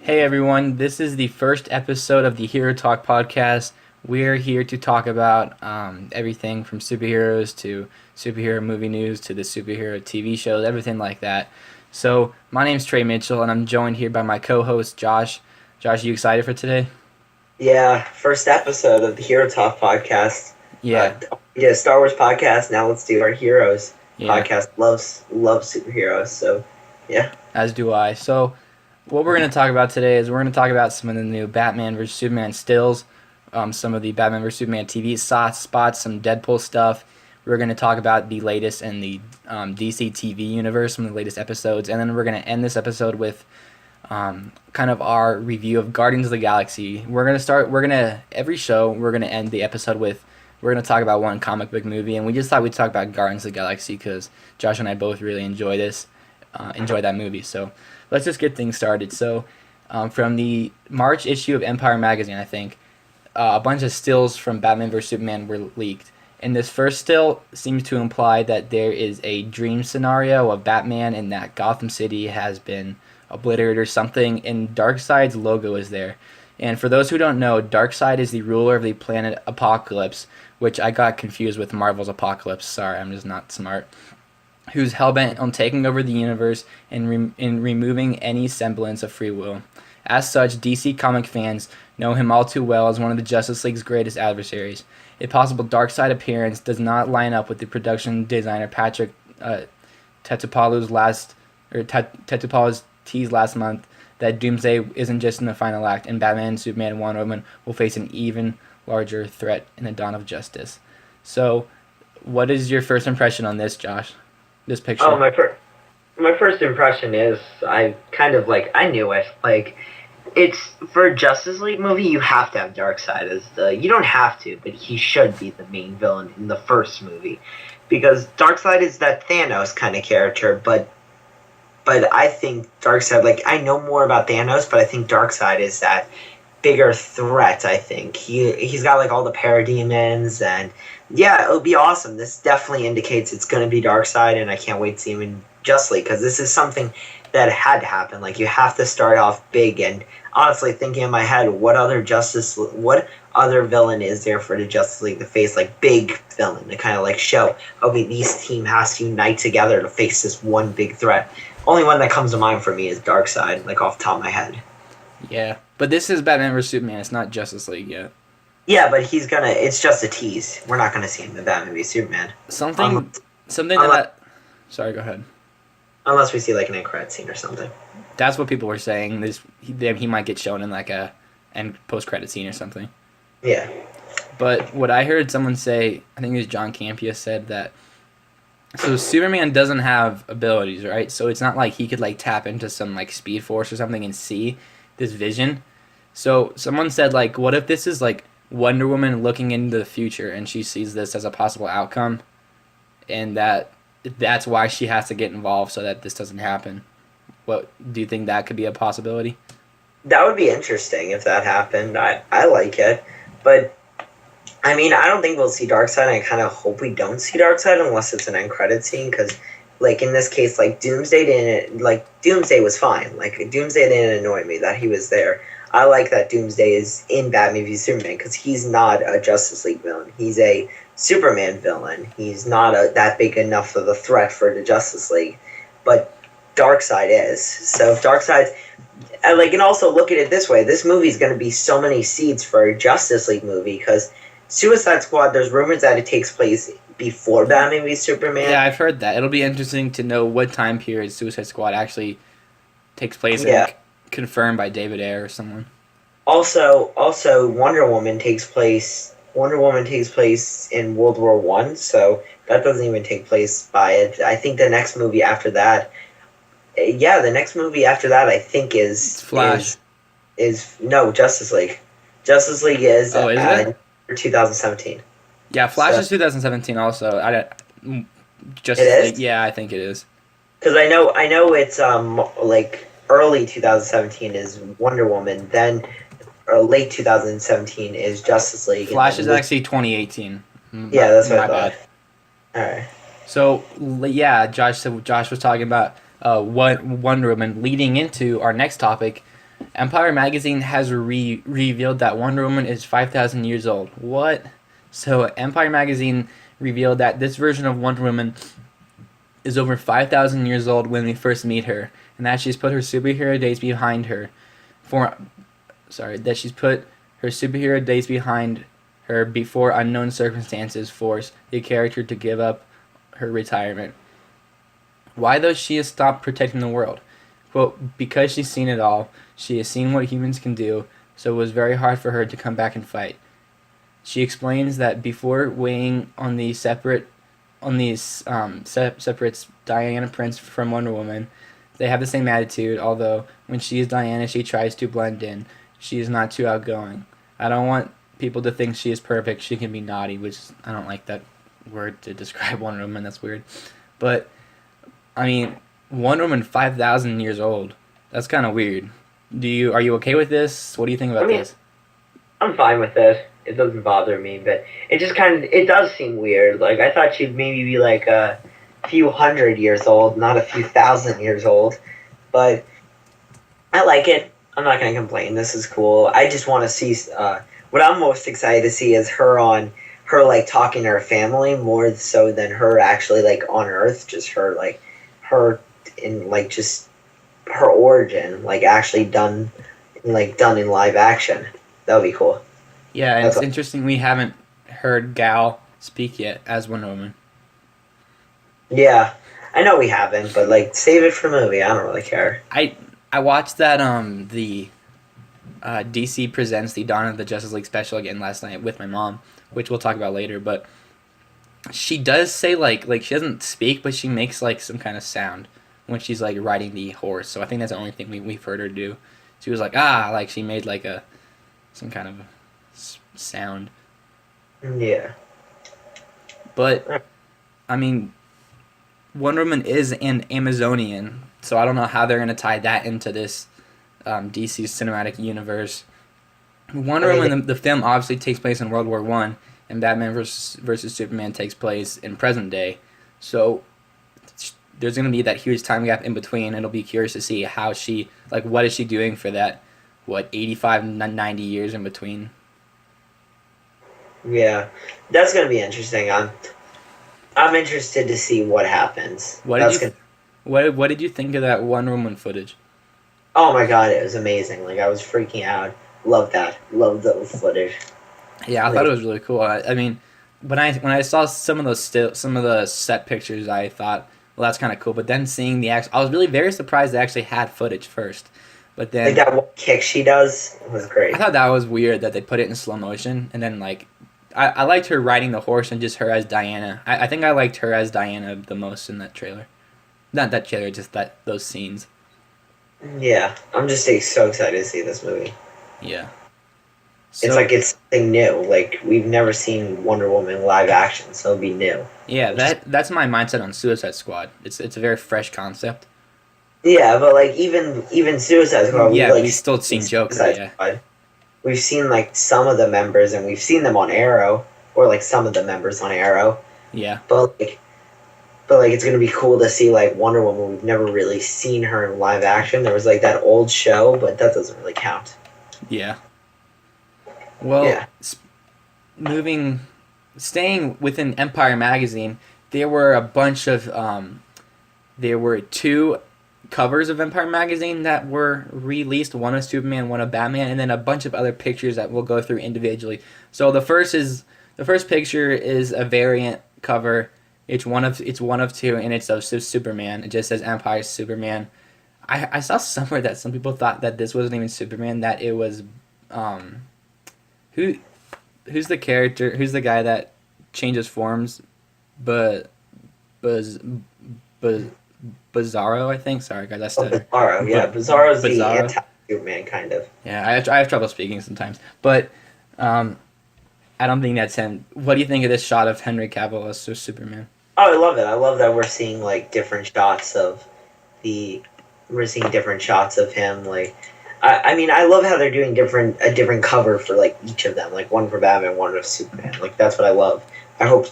Hey everyone, this is the first episode of the Hero Talk podcast. We're here to talk about everything from superheroes to superhero movie news to the superhero TV shows, everything like that. So, my name's Trey Mitchell, and I'm joined here by my co host, Josh. Josh, you excited for today? Yeah, first episode of the Hero Talk podcast. Yeah, We did a Star Wars podcast. Now let's do our Heroes yeah, podcast. Loves superheroes. So, yeah. as do I. So, what we're going to talk about today is we're going to talk about some of the new Batman vs. Superman stills, some of the Batman vs. Superman TV spots, some Deadpool stuff. We're going to talk about the latest in the DC TV universe, some of the latest episodes, and then we're going to end this episode with kind of our review of Guardians of the Galaxy. Every show, we're going to end the episode with, we're going to talk about one comic book movie, and we just thought we'd talk about Guardians of the Galaxy because Josh and I both really enjoy that movie. So let's just get things started. So from the March issue of Empire Magazine, I think, a bunch of stills from Batman vs. Superman were leaked. And this first still seems to imply that there is a dream scenario of Batman and that Gotham City has been obliterated or something, and Darkseid's logo is there. And for those who don't know, Darkseid is the ruler of the planet Apocalypse, which I got confused with Marvel's Apocalypse. Sorry, I'm just not smart. Who's hellbent on taking over the universe and removing any semblance of free will. As such, DC comic fans know him all too well as one of the Justice League's greatest adversaries. A possible Darkseid appearance does not line up with the production designer Patrick Tetopoulos teased last month that Doomsday isn't just in the final act, and Batman, Superman, and Wonder Woman will face an even larger threat in the dawn of justice. So, what is your first impression on this, Josh? This picture? Oh, my first impression is I knew it. Like, it's for a Justice League movie, you have to have Darkseid as you don't have to, but he should be the main villain in the first movie, because Darkseid is that Thanos kind of character, but I think Darkseid, like, I know more about Thanos, but I think Darkseid is that bigger threat. I think he's got like all the parademons, and yeah, it'll be awesome. This definitely indicates it's going to be Darkseid, and I can't wait to see him in Justice League, because this is something that had to happen. Like, you have to start off big, and honestly, thinking in my head, what other villain is there for the Justice League to face, like, big villain to kind of like show, okay, these team has to unite together to face this one big threat. Only one that comes to mind for me is Darkseid, like off the top of my head. Yeah, but this is Batman vs. Superman. It's not Justice League yet. Yeah, but it's just a tease. We're not gonna see him in Batman v Superman. Sorry, go ahead. Unless we see like an end credit scene or something. That's what people were saying. He might get shown in like a end post credit scene or something. Yeah. But what I heard someone say, I think it was John Campea, said that so Superman doesn't have abilities, right? So it's not like he could like tap into some like speed force or something and see this vision. So someone said, like, what if this is like Wonder Woman looking into the future and she sees this as a possible outcome, and that's why she has to get involved so that this doesn't happen? What do you think that could be a possibility? That would be interesting if that happened. I like it, but I mean, I don't think we'll see Darkseid. I kind of hope we don't see Darkseid unless it's an end credit scene, because, like, in this case, like, Doomsday was fine. Like, Doomsday didn't annoy me that he was there. I like that Doomsday is in Batman v Superman, because he's not a Justice League villain. He's a Superman villain. He's not that big enough of a threat for the Justice League, but Darkseid is. So if Darkseid's, and also look at it this way, this movie is going to be so many seeds for a Justice League movie, because Suicide Squad, there's rumors that it takes place before Batman v Superman. Yeah, I've heard that. It'll be interesting to know what time period Suicide Squad actually takes place, and confirmed by David Ayer or someone. Also, Wonder Woman takes place in World War One, so that doesn't even take place by it. I think the next movie after that, I think is Flash. No, Justice League. Justice League is is it? 2017. Yeah, Flash is 2017 also. Justice It is? League, yeah, I think it is. Because I know it's like early 2017 is Wonder Woman, then late 2017 is Justice League. Flash is actually 2018. Yeah, that's what I thought. Bad. Alright. So, yeah, Josh was talking about Wonder Woman leading into our next topic, Empire magazine has revealed that Wonder Woman is 5,000 years old. What? So Empire magazine revealed that this version of Wonder Woman is over 5,000 years old when we first meet her, and that she's put her superhero days behind her. That she's put her superhero days behind her before unknown circumstances force the character to give up her retirement. Why, though, she has stopped protecting the world? Quote, because she's seen it all. She has seen what humans can do, so it was very hard for her to come back and fight. She explains that before weighing on separate Diana Prince from Wonder Woman, they have the same attitude, although when she is Diana, she tries to blend in. She is not too outgoing. I don't want people to think she is perfect. She can be naughty, which I don't like that word to describe Wonder Woman. That's weird. But, I mean, Wonder Woman 5,000 years old. That's kind of weird. Are you okay with this? What do you think about this? I'm fine with it. It doesn't bother me, but it does seem weird. Like, I thought she'd maybe be like a few hundred years old, not a few thousand years old. But I like it. I'm not going to complain. This is cool. I just want to see, what I'm most excited to see is her like, talking to her family more so than her actually, like, on Earth. Just her in, like, just her origin, like, actually done in live action. That would be cool. Yeah, and it's interesting we haven't heard Gal speak yet as Wonder Woman. Yeah, I know we haven't, but, like, save it for the movie. I don't really care. I watched that the DC Presents the Dawn of the Justice League special again last night with my mom, which we'll talk about later, but she does say, like she doesn't speak, but she makes, like, some kind of sound when she's, like, riding the horse, so I think that's the only thing we've heard her do. She was like, like, she made, like, some kind of sound. Yeah. But, I mean, Wonder Woman is an Amazonian, so I don't know how they're going to tie that into this DC cinematic universe. Wonder Woman, the film, obviously takes place in World War I, and Batman versus Superman takes place in present day. So there's going to be that huge time gap in between, and it'll be curious to see how she, like, what is she doing for that, 85, 90 years in between. Yeah, that's going to be interesting. I'm interested to see what happens. What did you think of that Wonder Woman footage? Oh my god, it was amazing. Like, I was freaking out. Loved that. Loved the footage. Yeah, I thought it was really cool. I mean, when I saw some of the set pictures, I thought, well, that's kind of cool. But then seeing I was really very surprised they actually had footage first. But then, like, that one kick she does was great. I thought that was weird that they put it in slow motion, and then, like, I liked her riding the horse and just her as Diana. I think I liked her as Diana the most in that trailer. Not that trailer, just those scenes. Yeah, I'm just so excited to see this movie. Yeah. It's like it's something new. Like, we've never seen Wonder Woman live action, so it'll be new. Yeah, that's my mindset on Suicide Squad. It's a very fresh concept. Yeah, but, like, even Suicide Squad, we've still seen Joker. Yeah. Squad. We've seen, like, some of the members, and we've seen them on Arrow, or, like, some of the members on Arrow. Yeah. But it's gonna be cool to see, like, Wonder Woman. We've never really seen her in live action. There was, like, that old show, but that doesn't really count. Yeah. Well, staying within Empire magazine, there were a bunch of there were 2 covers of Empire magazine that were released, one of Superman, one of Batman, and then a bunch of other pictures that we'll go through individually. So the first picture is a variant cover. It's one of 2, and it's of Superman. It just says Empire Superman. I saw somewhere that some people thought that this wasn't even Superman, that it was who's the character? Who's the guy that changes forms? Bizarro, I think. Sorry, guys, I stutter. Bizarro, yeah. Bizarro's the anti-Superman, kind of. Yeah, I have trouble speaking sometimes. But I don't think that's him. What do you think of this shot of Henry Cavill as Superman? Oh, I love it. I love that we're seeing, like, different shots of him. Like, I mean, I love how they're doing a different cover for, like, each of them. Like, one for Batman, one for Superman. Like, that's what I love. I hope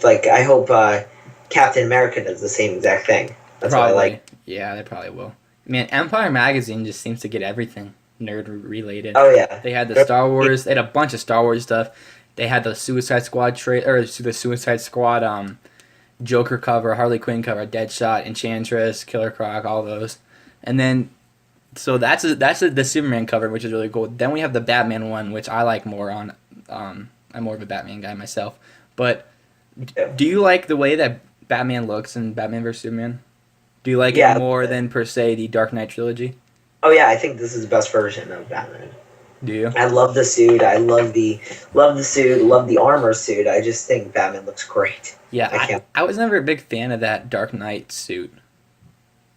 Captain America does the same exact thing. That's probably. What I like. Yeah, they probably will. Man, Empire magazine just seems to get everything. nerd related. Oh yeah. They had the Star Wars. They had a bunch of Star Wars stuff. They had the Suicide Squad or the Suicide Squad Joker cover, Harley Quinn cover, Deadshot, Enchantress, Killer Croc, all those. And then so that's the Superman cover, which is really cool. Then we have the Batman one, which I like more on. I'm more of a Batman guy myself. But Yeah. do you like the way that Batman looks in Batman vs Superman? Do you like Yeah. it more than per se the Dark Knight trilogy? Oh yeah, I think this is the best version of Batman. Do you? I love the suit. I love the suit. Love the armor suit. I just think Batman looks great. Yeah, I can't. I was never a big fan of that Dark Knight suit.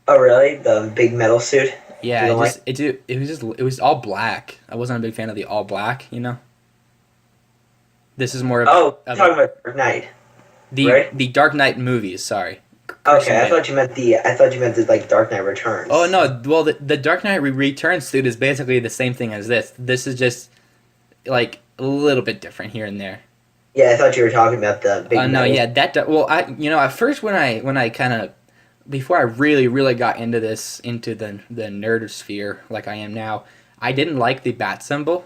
Oh really? The big metal suit? Yeah, You don't like? it was all black. I wasn't a big fan of the all black. This is more of, Oh, you're of talking about Dark Knight, right? the Dark Knight movies. Sorry. Christian Okay, I Bale. thought you meant the like Dark Knight Returns. Oh no! Well, the Dark Knight Returns suit is basically the same thing as this. This is just like a little bit different here and there. Yeah, I thought you were talking about the big. No, metal. yeah, well, at first when I kind of before I really got into the nerd sphere like I am now, I didn't like the bat symbol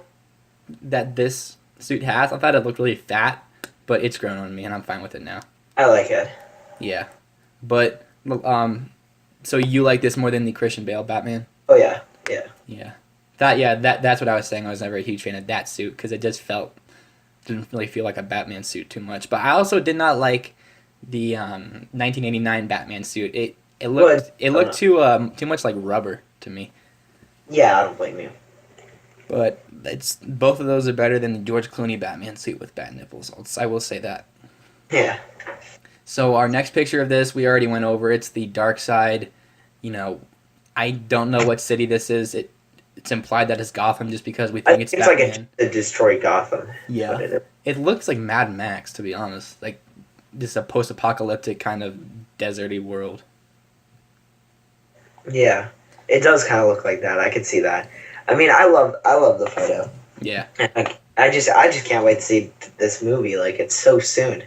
that this suit has. I thought it looked really fat, but it's grown on me and I'm fine with it now. I like it. Yeah, but so you like this more than the Christian Bale Batman? Oh yeah, yeah. Yeah, that's what I was saying. I was never a huge fan of that suit because it just didn't really feel like a Batman suit too much. But I also did not like the 1989 Batman suit. It looked too much like rubber to me. Yeah, I don't blame you. But it's both of those are better than the George Clooney Batman suit with bat nipples. I will say that. Yeah. So our next picture of this, we already went over. It's the Dark Side. I don't know what city this is. It's implied that it's Gotham just because we think it's Batman. Like a Detroit Gotham. Yeah. It looks like Mad Max, to be honest. Like just a post-apocalyptic kind of deserty world. Yeah, it does kind of look like that. I can see that. I mean, I love the photo. Yeah. I just can't wait to see this movie. Like, it's so soon.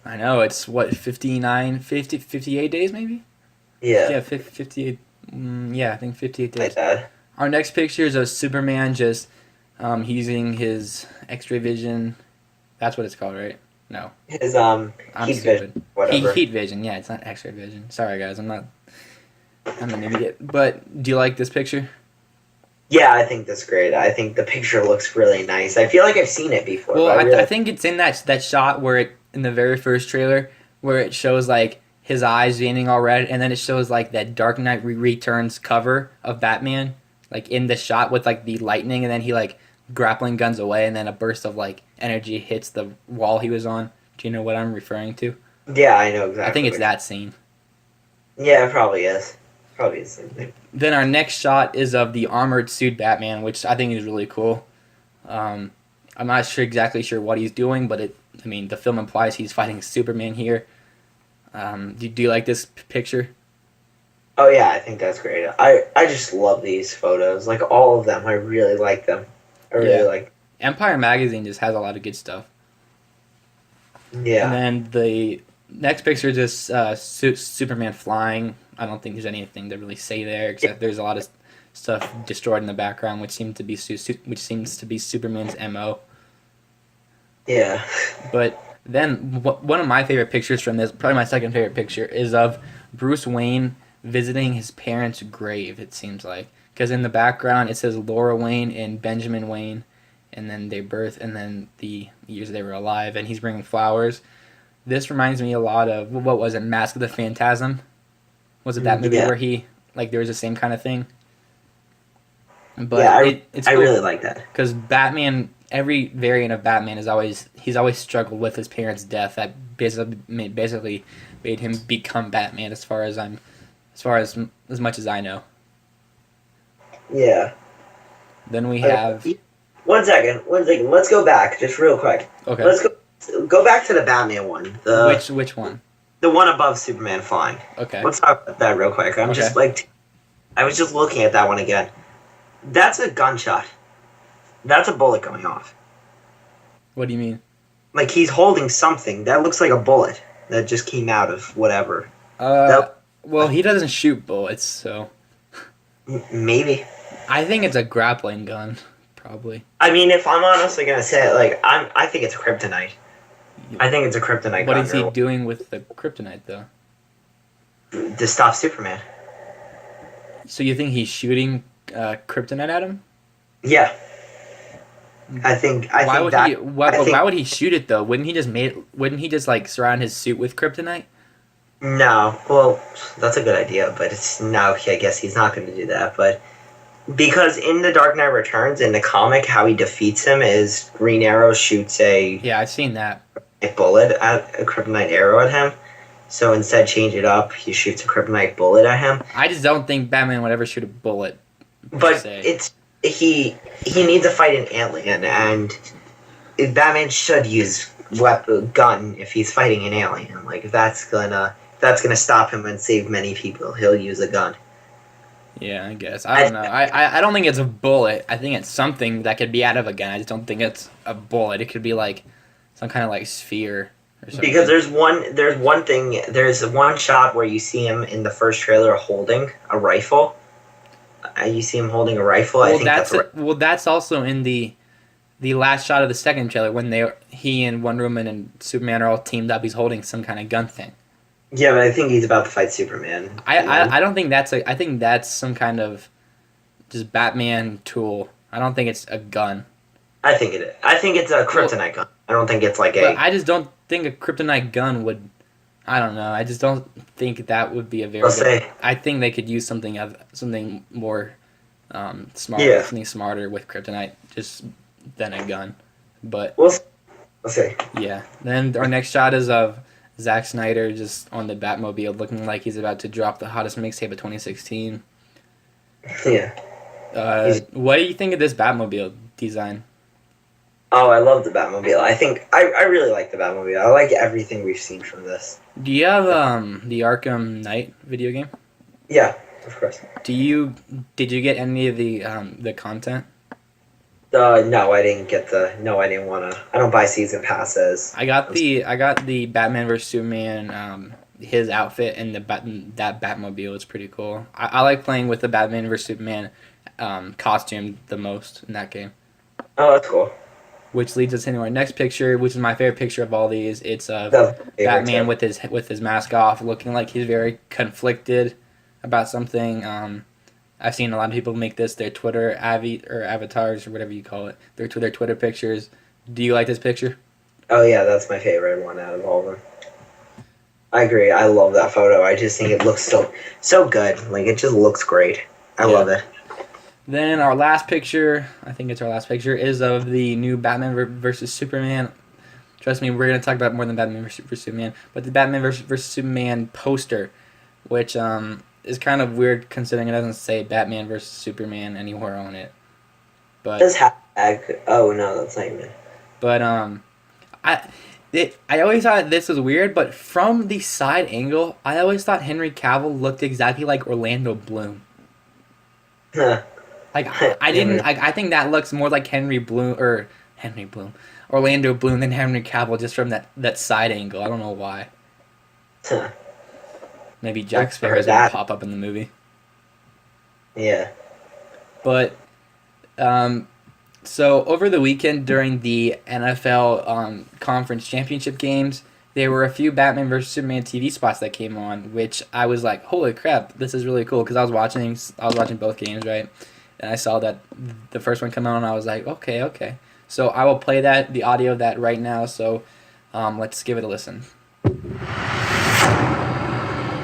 I know. It's, 58 days maybe? Yeah. Yeah, 58. Yeah, I think 58 days. Like that. Our next picture is of Superman just using his X-ray vision. That's what it's called, right? No. His I'm heat stupid. vision, whatever. Heat vision. Yeah, it's not X-ray vision. Sorry, guys. I'm an idiot. But do you like this picture? Yeah, I think that's great. I think the picture looks really nice. I feel like I've seen it before. Well, but I think it's in that shot where in the very first trailer where it shows like his eyes being all red, and then it shows like that Dark Knight Returns cover of Batman, like in the shot with like the lightning, and then he like grappling guns away, and then a burst of like energy hits the wall he was on. Do you know what I'm referring to? Yeah, I know exactly. I think it's that scene. Yeah, it probably is. Probably the same thing. Then our next shot is of the armored suit Batman, which I think is really cool. I'm not exactly sure what he's doing, but the film implies he's fighting Superman here. Do you like this picture? Oh yeah, I think that's great. I just love these photos. Like all of them, I really like them. I really like. Empire Magazine just has a lot of good stuff. Yeah. And then the next picture is just Superman flying. I don't think there's anything to really say there, except there's a lot of stuff destroyed in the background, which seems to be Superman's MO. Yeah. But then one of my favorite pictures from this, probably my second favorite picture, is of Bruce Wayne visiting his parents' grave, it seems like. Because in the background it says Laura Wayne and Benjamin Wayne, and then their birth, and then the years they were alive, and he's bringing flowers. This reminds me a lot of, what was it, Mask of the Phantasm? Was it that movie where he, like, there was the same kind of thing? But yeah, it's I cool, really like that. because Batman, every variant of Batman he's always struggled with his parents' death. That basically made him become Batman, as much as I know. Yeah. Then we have. One second. Let's go back just real quick. Okay. Let's go back to the Batman one. Which one? The one above Superman flying. Okay. Let's talk about that real quick. I was just looking at that one again. That's a gunshot. That's a bullet going off. What do you mean? Like he's holding something that looks like a bullet that just came out of whatever. Well, he doesn't shoot bullets, so. Maybe. I think it's a grappling gun, probably. I mean, if I'm honestly gonna say it, like I think it's kryptonite. I think it's a kryptonite What gun is he doing with the kryptonite, though? to stop Superman. So you think he's shooting kryptonite at him? Yeah, I think I Why think would that he? Why, I but think why would he shoot it though? Wouldn't he just like surround his suit with kryptonite? no. Well, that's a good idea, but it's no. I guess he's not going to do that, but. Because in The Dark Knight Returns, in the comic, how he defeats him is Green Arrow shoots Yeah, I've seen that. a bullet at a kryptonite arrow at him. So instead, change it up. He shoots a kryptonite bullet at him. I just don't think Batman would ever shoot a bullet. But Say. it's he needs to fight an alien, and Batman should use gun if he's fighting an alien. Like if that's gonna stop him and save many people, he'll use a gun. Yeah, I guess. I don't know. I don't think it's a bullet. I think it's something that could be out of a gun. I just don't think it's a bullet. It could be like some kind of like sphere or something. Because there's one shot where you see him in the first trailer holding a rifle. You see him holding a rifle. I think that's also in the last shot of the second trailer when he and Wonder Woman and Superman are all teamed up. He's holding some kind of gun thing. Yeah, but I think he's about to fight Superman. I don't think I think that's some kind of just Batman tool. I don't think it's a gun. I think it is. I think it's a kryptonite gun. I don't think it's like But I just don't think a kryptonite gun would. I don't know. I just don't think that would be a very. I think they could use something more smart, something smarter with kryptonite, just than a gun. But we'll see. Yeah. Then our next shot is of Zack Snyder just on the Batmobile, looking like he's about to drop the hottest mixtape of 2016. Yeah. What do you think of this Batmobile design? Oh, I love the Batmobile. I really like the Batmobile. I like everything we've seen from this. Do you have the Arkham Knight video game? Yeah, of course. Did you get any of the content? No, I didn't get I didn't want to. I don't buy season passes. I got the Batman vs Superman his outfit and that Batmobile. It's pretty cool. I like playing with the Batman vs Superman costume the most in that game. Oh, that's cool. Which leads us into our next picture, which is my favorite picture of all these. It's Batman with his mask off, looking like he's very conflicted about something. I've seen a lot of people make this their Twitter avatars or whatever you call it. Their Twitter pictures. Do you like this picture? Oh yeah, that's my favorite one out of all of them. I agree. I love that photo. I just think it looks so good. Like it just looks great. I love it. Then our last picture, I think it's our last picture, is of the new Batman versus Superman. Trust me, we're going to talk about more than Batman versus Superman, but the Batman versus Superman poster, which is kind of weird considering it doesn't say Batman versus Superman anywhere on it. But this hashtag. Oh no, that's not even. But I always thought this was weird, but from the side angle, I always thought Henry Cavill looked exactly like Orlando Bloom. Huh. Like I didn't. I think that looks more like Orlando Bloom than Henry Cavill just from that side angle. I don't know why. Huh. Maybe Jack Sparrow's gonna pop up in the movie. Yeah. But, so over the weekend during the NFL conference championship games, there were a few Batman vs Superman TV spots that came on, which I was like, "Holy crap, this is really cool!" Because I was watching both games, right? And I saw that the first one come out, and I was like, "Okay." So I will play the audio of that right now. So, let's give it a listen.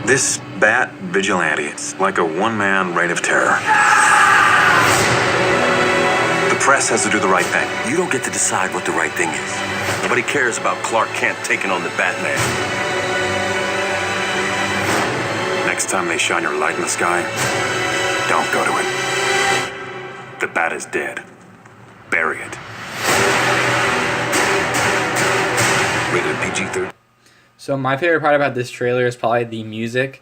This Bat Vigilante, it's like a one-man reign of terror. The press has to do the right thing. You don't get to decide what the right thing is. Nobody cares about Clark Kent taking on the Batman. Next time they shine your light in the sky, don't go to it. The Bat is dead. Bury it. Rated PG-13. So my favorite part about this trailer is probably the music,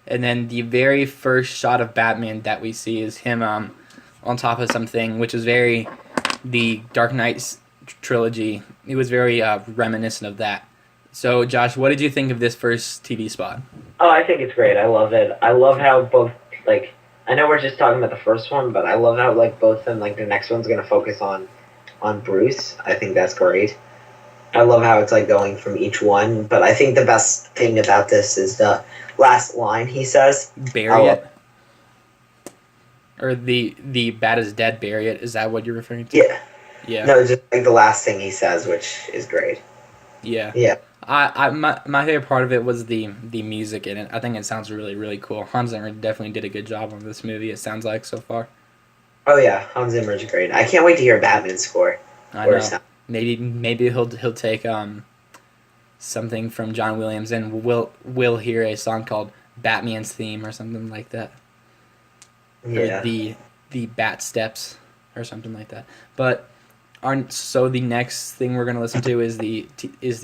and then the very first shot of Batman that we see is him on top of something, which is very the Dark Knight trilogy. It was very reminiscent of that. So Josh, what did you think of this first TV spot? Oh, I think it's great. I love it. I love how both I know we're just talking about the first one, but I love how like both of them, like the next one's gonna focus on Bruce. I think that's great. I love how it's like going from each one, but I think the best thing about this is the last line he says. Bury it. Or the bat is dead, bury it. Is that what you're referring to? Yeah. Yeah. No, just like the last thing he says, which is great. Yeah. Yeah. My favorite part of it was the music in it. I think it sounds really, really cool. Hans Zimmer definitely did a good job on this movie, it sounds like, so far. Oh yeah, Hans Zimmer's great. I can't wait to hear Batman's score. I know. Maybe he'll take something from John Williams, and we'll hear a song called Batman's Theme or something like that. Yeah. Or the Bat Steps or something like that. But so the next thing we're gonna listen to is the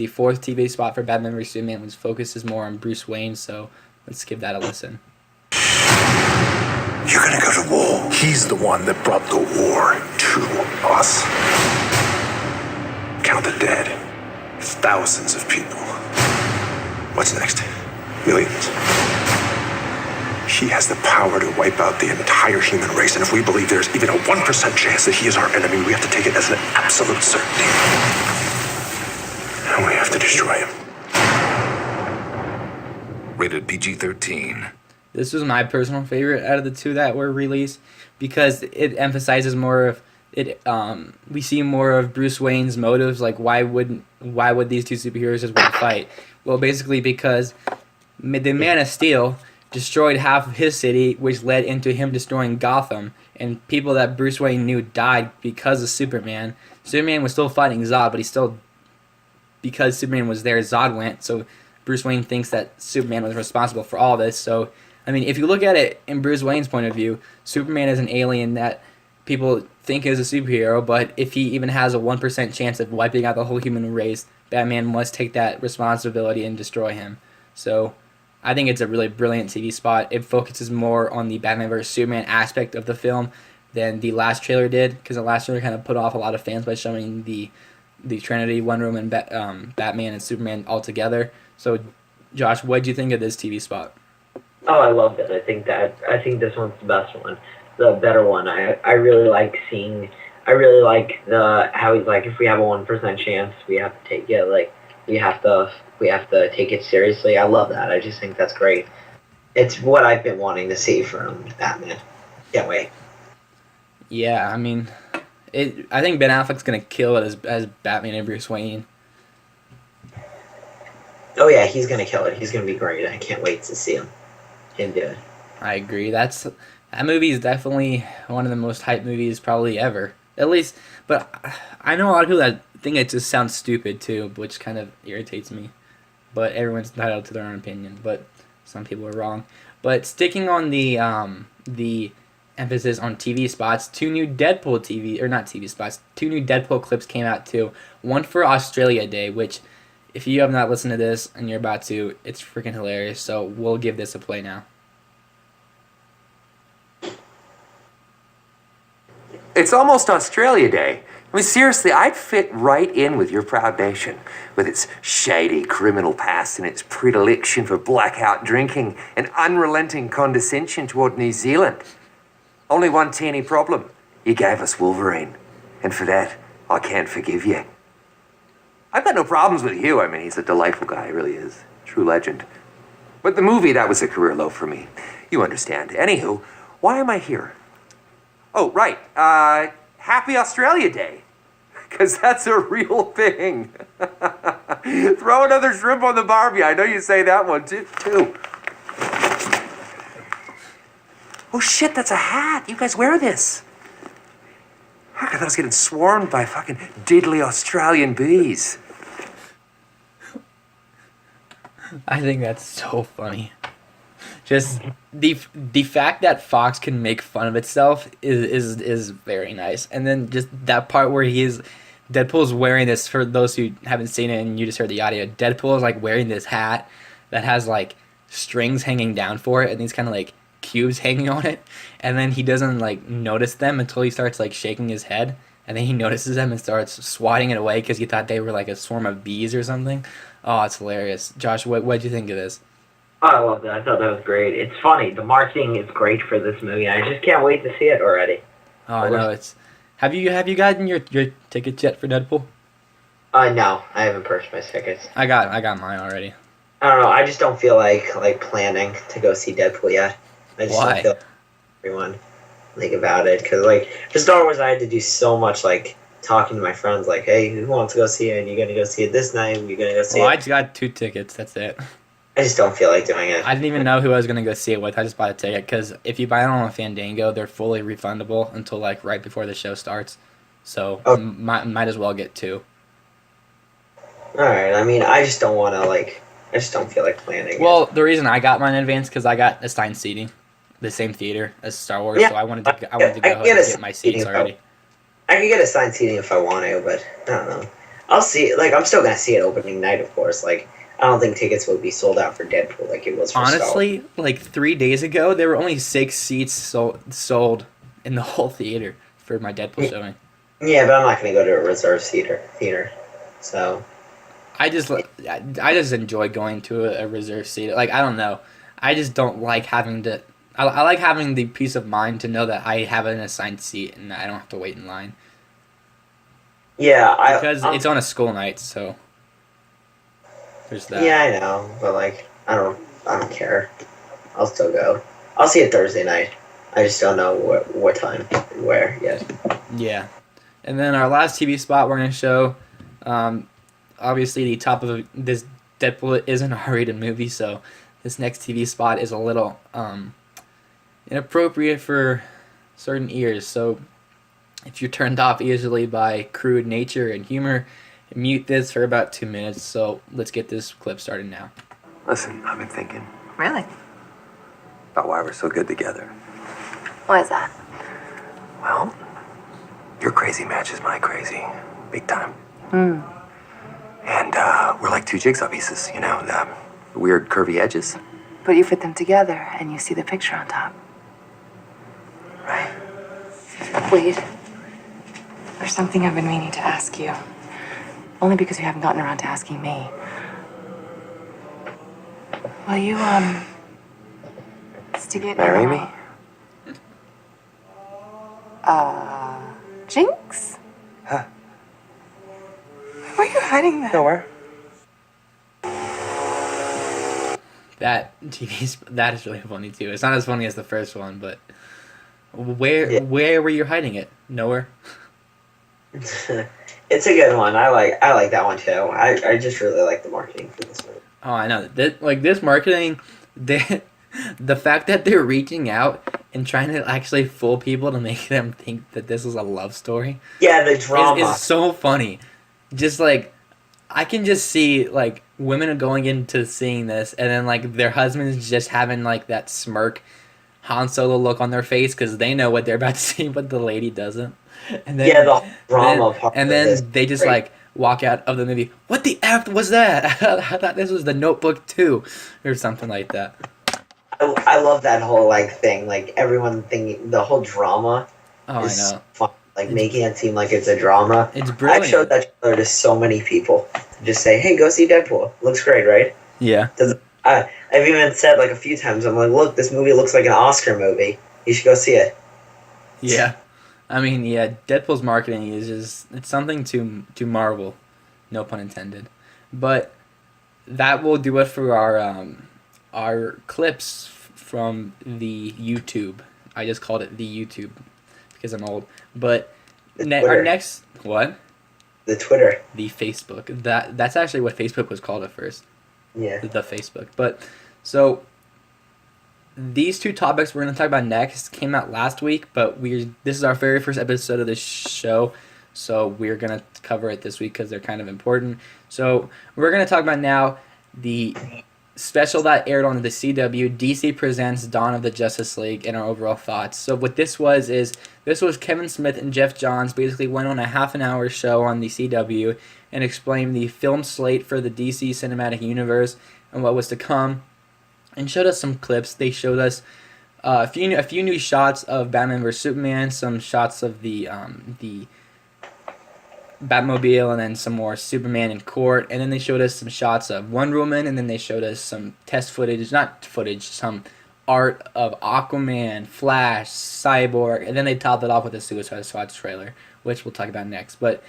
fourth TV spot for Batman vs Superman, which focuses more on Bruce Wayne. So let's give that a listen. You're gonna go to war. He's the one that brought the war to us. Count the dead. Thousands of people. What's next? Millions. He has the power to wipe out the entire human race, and if we believe there's even a 1% chance that he is our enemy, we have to take it as an absolute certainty. And we have to destroy him. Rated PG-13. This was my personal favorite out of the two that were released because it emphasizes more of it. We see more of Bruce Wayne's motives. Like why would these two superheroes just want to fight? Well, basically because the Man of Steel destroyed half of his city, which led into him destroying Gotham, and people that Bruce Wayne knew died because of Superman. Superman was still fighting Zod, but because Superman was there, Zod went. So Bruce Wayne thinks that Superman was responsible for all this. So I mean, if you look at it in Bruce Wayne's point of view, Superman is an alien that people think is a superhero, but if he even has a 1% chance of wiping out the whole human race, Batman must take that responsibility and destroy him. So I think it's a really brilliant TV spot. It focuses more on the Batman vs. Superman aspect of the film than the last trailer did, because the last trailer kind of put off a lot of fans by showing the Trinity, Wonder Woman, Batman, and Superman all together. So, Josh, what did you think of this TV spot? Oh, I loved it. I think this one's the best one, the better one. I really like seeing. I really like how he's like, if we have a 1% chance, we have to take it. Like we have to take it seriously. I love that. I just think that's great. It's what I've been wanting to see from Batman. Can't wait. Yeah, I mean, I think Ben Affleck's gonna kill it as Batman and Bruce Wayne. Oh yeah, he's gonna kill it. He's gonna be great. I can't wait to see him do it. I agree. That movie is definitely one of the most hyped movies probably ever. At least, but I know a lot of people that think it just sounds stupid too, which kind of irritates me. But everyone's entitled to their own opinion. But some people are wrong. But sticking on the emphasis on TV spots, two new Deadpool clips came out too. One for Australia Day, which if you have not listened to this and you're about to, it's freaking hilarious. So we'll give this a play now. It's almost Australia Day. I mean, seriously, I'd fit right in with your proud nation, with its shady criminal past and its predilection for blackout drinking and unrelenting condescension toward New Zealand. Only one teeny problem. You gave us Wolverine. And for that, I can't forgive you. I've got no problems with Hugh. I mean, he's a delightful guy, he really is. True legend. But the movie, that was a career low for me. You understand. Anywho, why am I here? Oh, right. Happy Australia Day. Because that's a real thing. Throw another shrimp on the Barbie. I know you say that one, too. Oh, shit, that's a hat. You guys wear this. I thought I was getting swarmed by fucking diddly Australian bees. I think that's so funny. Just the fact that Fox can make fun of itself is very nice. And then just that part where Deadpool's wearing this, for those who haven't seen it and you just heard the audio, Deadpool is like wearing this hat that has like strings hanging down for it and these kind of like cubes hanging on it, and then he doesn't like notice them until he starts like shaking his head, and then he notices them and starts swatting it away because he thought they were like a swarm of bees or something. Oh, it's hilarious. Josh, what'd you think of this? Oh, I love that. I thought that was great. It's funny. The marketing is great for this movie. I just can't wait to see it already. Oh, I know it's. Have you gotten your tickets yet for Deadpool? No, I haven't purchased my tickets. I got mine already. I don't know. I just don't feel like planning to go see Deadpool yet. I just don't Why? feel like everyone think about it because like for Star Wars, I had to do so much like talking to my friends. Like, hey, who wants to go see it? You're gonna go see it this night. You're gonna go see Well, I it. just got 2 tickets. That's it. I just don't feel like doing it. I didn't even know who I was gonna go see it with. I just bought a ticket because if you buy it on a Fandango, they're fully refundable until like right before the show starts. So Oh. might as well get 2. All right. I mean, I just don't want to like. I just don't feel like planning. Well, the reason I got mine in advance because I got assigned seating, the same theater as Star Wars. Yeah, So I wanted to go I ahead can and get get my seating seats if already. I could get assigned seating if I want to, but I don't know. I'll see. Like, I'm still gonna see it opening night, of course. Like, I don't think tickets will be sold out for Deadpool like it was for Star Wars. Honestly, like 3 days ago, there were only 6 seats sold in the whole theater for my Deadpool showing. Yeah, but I'm not gonna go to a reserved theater. So I just enjoy going to a reserved seat. Like I don't know, I just don't like having to. I like having the peace of mind to know that I have an assigned seat and I don't have to wait in line yeah, because it's on a school night. So there's that. yeah, I know, but like, I don't care. I'll still go. I'll see it Thursday night. I just don't know what time, and where yet. Yeah, and then our last TV spot we're gonna show. Obviously, the top of this Deadpool is an R-rated movie, so this next TV spot is a little inappropriate for certain ears. So if you're turned off easily by crude nature and humor, mute this for about 2 minutes. So let's get this clip started now. Listen, I've been thinking Really? about why we're so good together. What is that? Well, your crazy matches my crazy. Big time. And we're like 2 jigsaw pieces, you know, the weird curvy edges. But you fit them together and you see the picture on top. Right. Wait. There's something I've been meaning to ask you. Only because you haven't gotten around to asking me. Will you, stick it in Marry my- me? Jinx? Huh. Where are you hiding that? Nowhere. That is really funny too. It's not as funny as the first one, but where Yeah. where were you hiding it? Nowhere. It's a good one. I like that one too. I just really like the marketing for this movie. Oh, I know. This marketing, the fact that they're reaching out and trying to actually fool people to make them think that this is a love story Yeah, the drama. is so funny. Just like I can just see like women are going into seeing this and then like their husbands just having like that smirk Han Solo look on their face because they know what they're about to see, but the lady doesn't. And then Yeah, the drama part and of then this they just great. like walk out of the movie. What the F was that? I thought this was The Notebook 2 or something like that. I love that whole like thing. Like everyone thinking the whole drama Oh, is I know. fun. Like making it seem like it's a drama. It's I've brilliant. showed that trailer to so many people. Just say, hey, go see Deadpool. Looks great, right? Yeah. I've even said like a few times, I'm like, look, this movie looks like an Oscar movie. You should go see it. Yeah. I mean, yeah, Deadpool's marketing is just, it's something to marvel. No pun intended. But that will do it for our clips from the YouTube. I just called it the YouTube because I'm old. But our Twitter. next, what? The Twitter. The Facebook. That's actually what Facebook was called at first. Yeah. The Facebook. But so these 2 topics we're going to talk about next came out last week, but this is our very first episode of this show, so we're going to cover it this week because they're kind of important. So we're going to talk about now the special that aired on the CW, DC Presents Dawn of the Justice League, and our overall thoughts. So what this was Kevin Smith and Jeff Johns basically went on a half-an-hour show on the CW and explained the film slate for the DC Cinematic Universe and what was to come, and showed us some clips. They showed us a few new shots of Batman vs Superman, some shots of the Batmobile, and then some more Superman in court, and then they showed us some shots of Wonder Woman, and then they showed us some test footage, not footage, some art of Aquaman, Flash, Cyborg, and then they topped it off with a Suicide Squad trailer, which we'll talk about next. But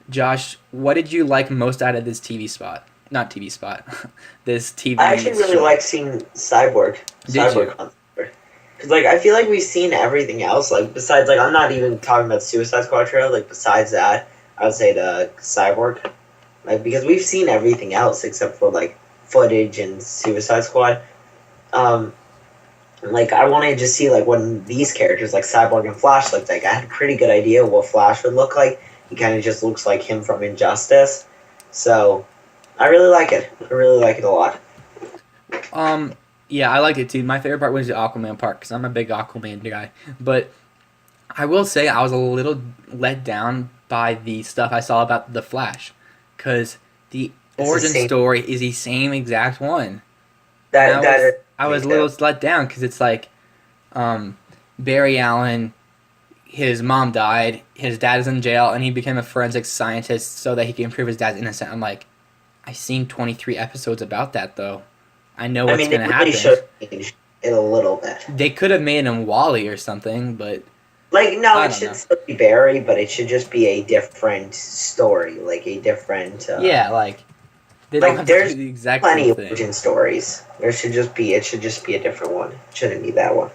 Josh, what did you like most out of this TV spot? Not TV spot. This TV. I actually really show. like seeing Cyborg. Did you? Because like I feel like we've seen everything else. Like besides, like I'm not even talking about Suicide Squad trailer. Like besides that, I would say the Cyborg. Like because we've seen everything else except for like footage and Suicide Squad. Like I wanted to just see like what these characters like Cyborg and Flash looked like. I had a pretty good idea of what Flash would look like. He kind of just looks like him from Injustice. So I really like it. I really like it a lot. Yeah, I liked it too. My favorite part was the Aquaman part because I'm a big Aquaman guy. But I will say I was a little let down by the stuff I saw about the Flash, because the origin story is the same exact one. I was a little let down because it's like Barry Allen, his mom died, his dad is in jail, and he became a forensic scientist so that he can prove his dad's innocent. I'm like, I've seen 23 episodes about that though. I know what's going to happen. Should change it a little bit. They could have made him Wally or something, but like no, it should still be Barry, but it should just be a different story, like a different. Yeah, like they don't have to do the exact plenty same of thing. origin stories. It should just be a different one. It shouldn't be that one.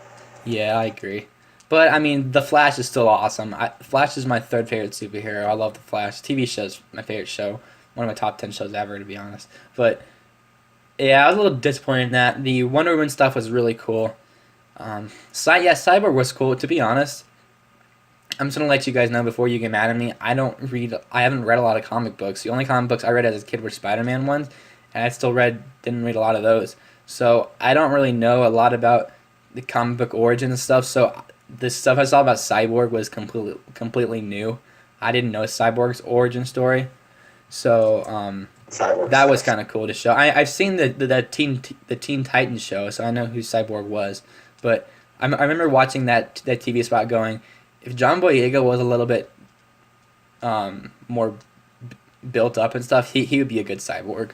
Yeah, I agree. But I mean, the Flash is still awesome. Flash is my third favorite superhero. I love the Flash. TV show's my favorite show. One of my top 10 shows ever, to be honest. But yeah, I was a little disappointed in that. The Wonder Woman stuff was really cool. Cyborg was cool. To be honest, I'm just gonna let you guys know before you get mad at me. I haven't read a lot of comic books. The only comic books I read as a kid were Spider-Man ones, and I still didn't read a lot of those. So I don't really know a lot about the comic book origin and stuff. So the stuff I saw about Cyborg was completely new. I didn't know Cyborg's origin story. So that was kind of cool to show. I've seen the Teen Titans show, so I know who Cyborg was. But I remember watching that TV spot going, if John Boyega was a little bit more built up and stuff, he would be a good Cyborg.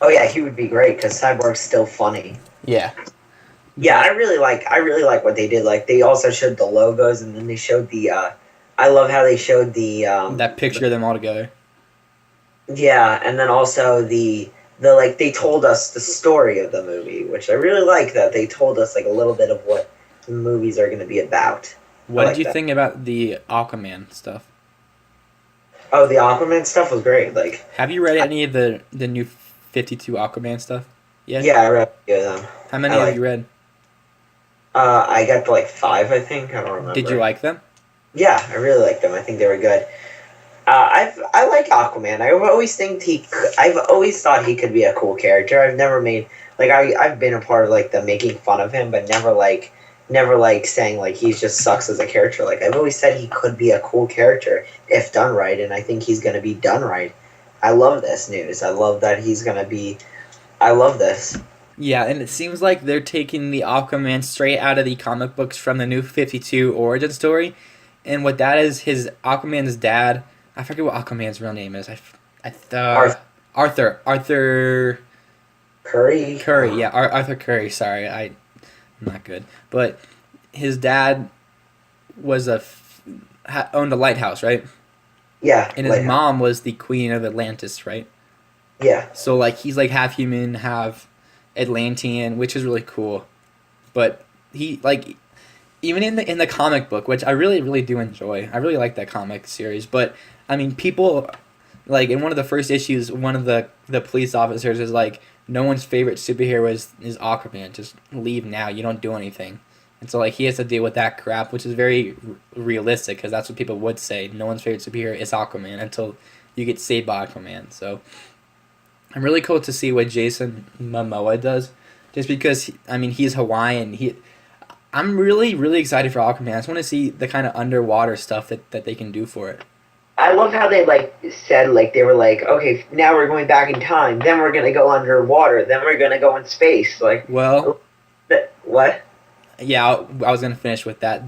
Oh yeah, he would be great because Cyborg's still funny. Yeah. Yeah, I really like what they did. Like they also showed the logos, and then they showed the. I love how they showed the that picture of them all together. Yeah, and then also the like they told us the story of the movie, which I really like that they told us like a little bit of what the movies are going to be about. What did you think about the Aquaman stuff? Oh, the Aquaman stuff was great. Like, have you read any of the new 52 Aquaman stuff? Yeah, I read a few of them. How many have you read? I got to like 5, I think. I don't remember. Did you like them? Yeah, I really liked them. I think they were good. I like Aquaman. I've always thought he could be a cool character. I've never made I've been a part of like the making fun of him, but never saying like he just sucks as a character. Like I've always said he could be a cool character if done right, and I think he's gonna be done right. I love this news. I love that he's gonna be. I love this. Yeah, and it seems like they're taking the Aquaman straight out of the comic books from the new 52 origin story, and what that is, his Aquaman's dad. I forget what Aquaman's real name is. Arthur Curry. Curry, yeah, Arthur Curry. Sorry, I'm not good. But his dad was owned a lighthouse, right? Yeah. And his mom was the queen of Atlantis, right? Yeah. So like he's like half human, half Atlantean, which is really cool. But he like even in the comic book, which I really do enjoy. I really like that comic series, but I mean, people, like, in one of the first issues, one of the police officers is like, no one's favorite superhero is Aquaman. Just leave now. You don't do anything. And so, like, he has to deal with that crap, which is very realistic, because that's what people would say. No one's favorite superhero is Aquaman until you get saved by Aquaman. So, I'm really cool to see what Jason Momoa does, just because, he's Hawaiian. I'm really excited for Aquaman. I just want to see the kind of underwater stuff that they can do for it. I love how they said they were like, okay, now we're going back in time, then we're gonna go underwater, then we're gonna go in space. Like, well, what? Yeah, I was gonna finish with that.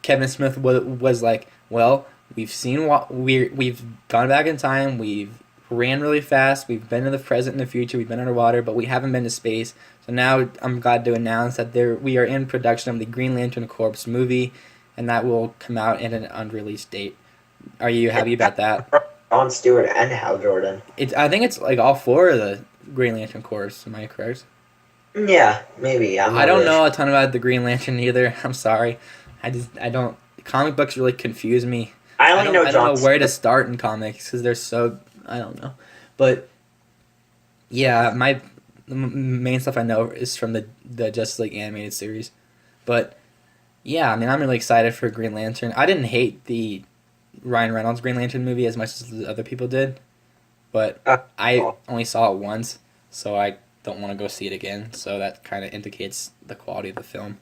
Kevin Smith was like, well, We've seen what we've gone back in time. We've ran really fast. We've been in the present and the future. We've been underwater, but we haven't been to space. So now I'm glad to announce that we are in production of the Green Lantern Corps movie, and that will come out at an unreleased date. Are you happy about that? Jon Stewart and Hal Jordan. I think it's like all four of the Green Lantern Corps. Am I correct? Yeah, maybe. I don't know a ton about the Green Lantern either. I'm sorry. I don't. Comic books really confuse me. I don't know where to start in comics because they're so. I don't know, but yeah, the main stuff I know is from the Justice League animated series, but yeah, I mean I'm really excited for Green Lantern. I didn't hate the Ryan Reynolds Green Lantern movie as much as the other people did, but I only saw it once, so I don't want to go see it again. So that kind of indicates the quality of the film.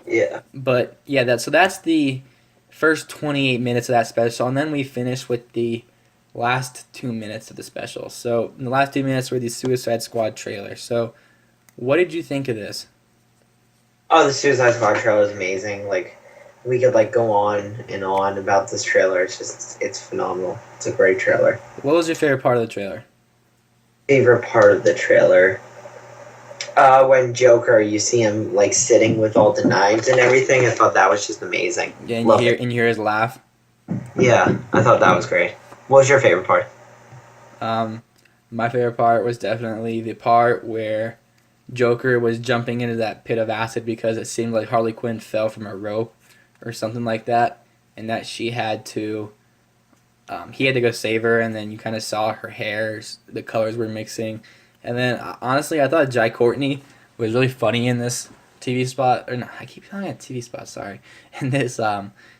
Yeah. But yeah, that's the first 28 minutes of that special, and then we finish with the last 2 minutes of the special. So in the last 2 minutes were the Suicide Squad trailer. So what did you think of this? Oh, the Suicide Squad trailer is amazing. Like, we could like go on and on about this trailer. It's phenomenal. It's a great trailer. What was your favorite part of the trailer? Favorite part of the trailer? When Joker, you see him like sitting with all the knives and everything. I thought that was just amazing. Yeah, and you hear his laugh. Yeah, I thought that was great. What was your favorite part? My favorite part was definitely the part where Joker was jumping into that pit of acid because it seemed like Harley Quinn fell from a rope or something like that, and that she had to. He had to go save her, and then you kind of saw her hair, the colors were mixing. And then, honestly, I thought Jai Courtney was really funny in this TV spot. Or no, I keep calling it TV spot, sorry. In this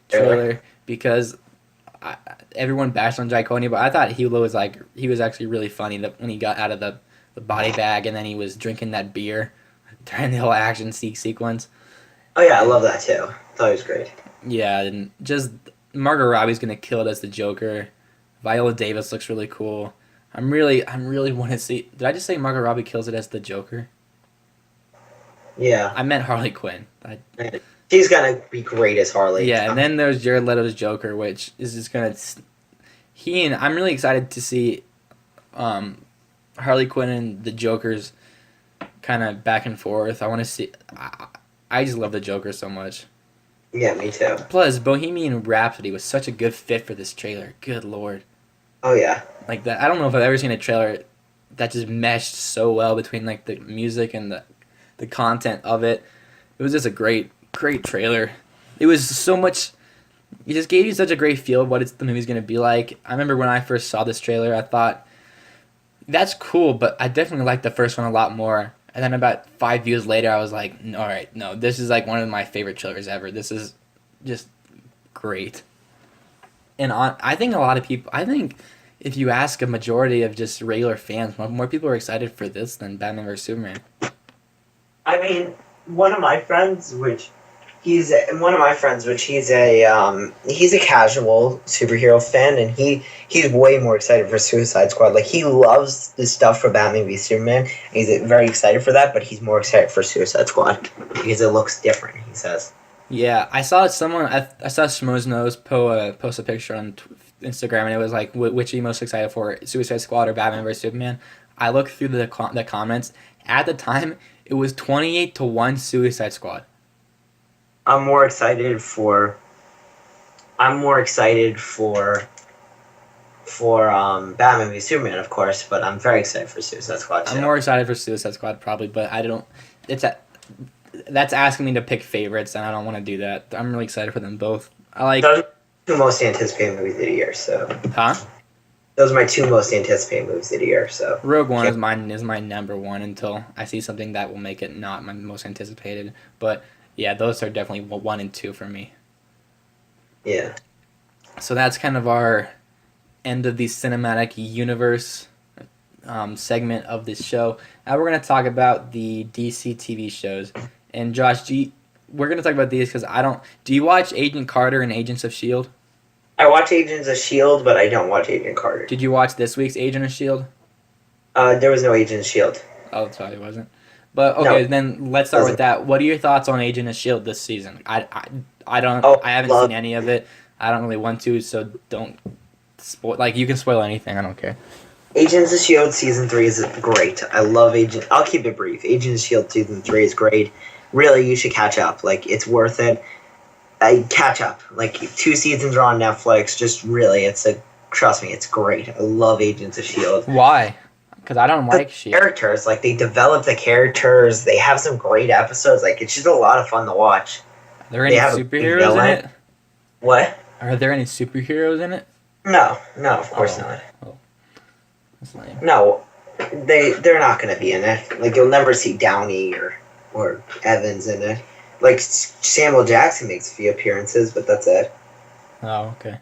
trailer, because everyone bashed on Jai Courtney, but I thought he was actually really funny when he got out of the body bag and then he was drinking that beer during the whole action sequence. Oh, yeah, I love that, too. I thought it was great. Yeah, and just Margot Robbie's going to kill it as the Joker. Viola Davis looks really cool. I'm really want to see. Did I just say Margot Robbie kills it as the Joker? Yeah. I meant Harley Quinn. She's gonna be great as Harley. Yeah, and then there's Jared Leto's Joker, which is just gonna. I'm really excited to see, Harley Quinn and the Joker's kind of back and forth. I want to see. I just love the Joker so much. Yeah, me too. Plus, Bohemian Rhapsody was such a good fit for this trailer. Good lord. Oh yeah. Like that, I don't know if I've ever seen a trailer that just meshed so well between like the music and the content of it. It was just a great trailer. It was so much. It just gave you such a great feel of what the movie's gonna be like. I remember when I first saw this trailer, I thought that's cool, but I definitely liked the first one a lot more. And then about 5 years later, I was like, all right, no, this is like one of my favorite trailers ever. This is just great. And I think a lot of people, if you ask a majority of just regular fans, more people are excited for this than Batman vs Superman. I mean, one of my friends, he's a casual superhero fan, and he's way more excited for Suicide Squad. Like, he loves the stuff for Batman v Superman. He's very excited for that, but he's more excited for Suicide Squad because it looks different, he says. Yeah, I saw someone. I saw Schmoes Nose post a picture on Instagram, and it was like, which are you most excited for, Suicide Squad or Batman vs Superman? I looked through the comments. At the time, it was 28-1 Suicide Squad. I'm more excited for Batman v Superman, of course, but I'm very excited for Suicide Squad too. I'm more excited for Suicide Squad probably, but I don't. That's asking me to pick favorites, and I don't want to do that. I'm really excited for them both. I like. Those are my two most anticipated movies of the year. So. Huh? Those are my two most anticipated movies of the year. So. Rogue One is my number one until I see something that will make it not my most anticipated. But yeah, those are definitely 1 and 2 for me. Yeah. So that's kind of our end of the cinematic universe segment of this show. Now we're going to talk about the DC TV shows. And Josh, we're going to talk about these because do you watch Agent Carter and Agents of S.H.I.E.L.D.? I watch Agents of S.H.I.E.L.D., but I don't watch Agent Carter. Did you watch this week's Agent of S.H.I.E.L.D.? There was no Agent of S.H.I.E.L.D. Oh, that's why it wasn't. But okay, then let's start with that. What are your thoughts on Agent of S.H.I.E.L.D. this season? I haven't seen any of it. I don't really want to, so don't spoil. Like, you can spoil anything. I don't care. Agents of S.H.I.E.L.D. Season 3 is great. I love Agent... I'll keep it brief. Agents of S.H.I.E.L.D. Season 3 is great. Really, you should catch up. Like, it's worth it. Catch up. Like, 2 seasons are on Netflix. Just really, trust me, it's great. I love Agents of S.H.I.E.L.D. Why? Because I don't like shit. Characters, like, they develop the characters. They have some great episodes. Like, it's just a lot of fun to watch. Are there any They have a superheroes villain. in it? What? Are there any superheroes in it? No, of course not. Oh. That's lame. No, they're not going to be in it. Like, you'll never see Downey or Evans in it. Like, Samuel Jackson makes a few appearances, but that's it. Oh, okay.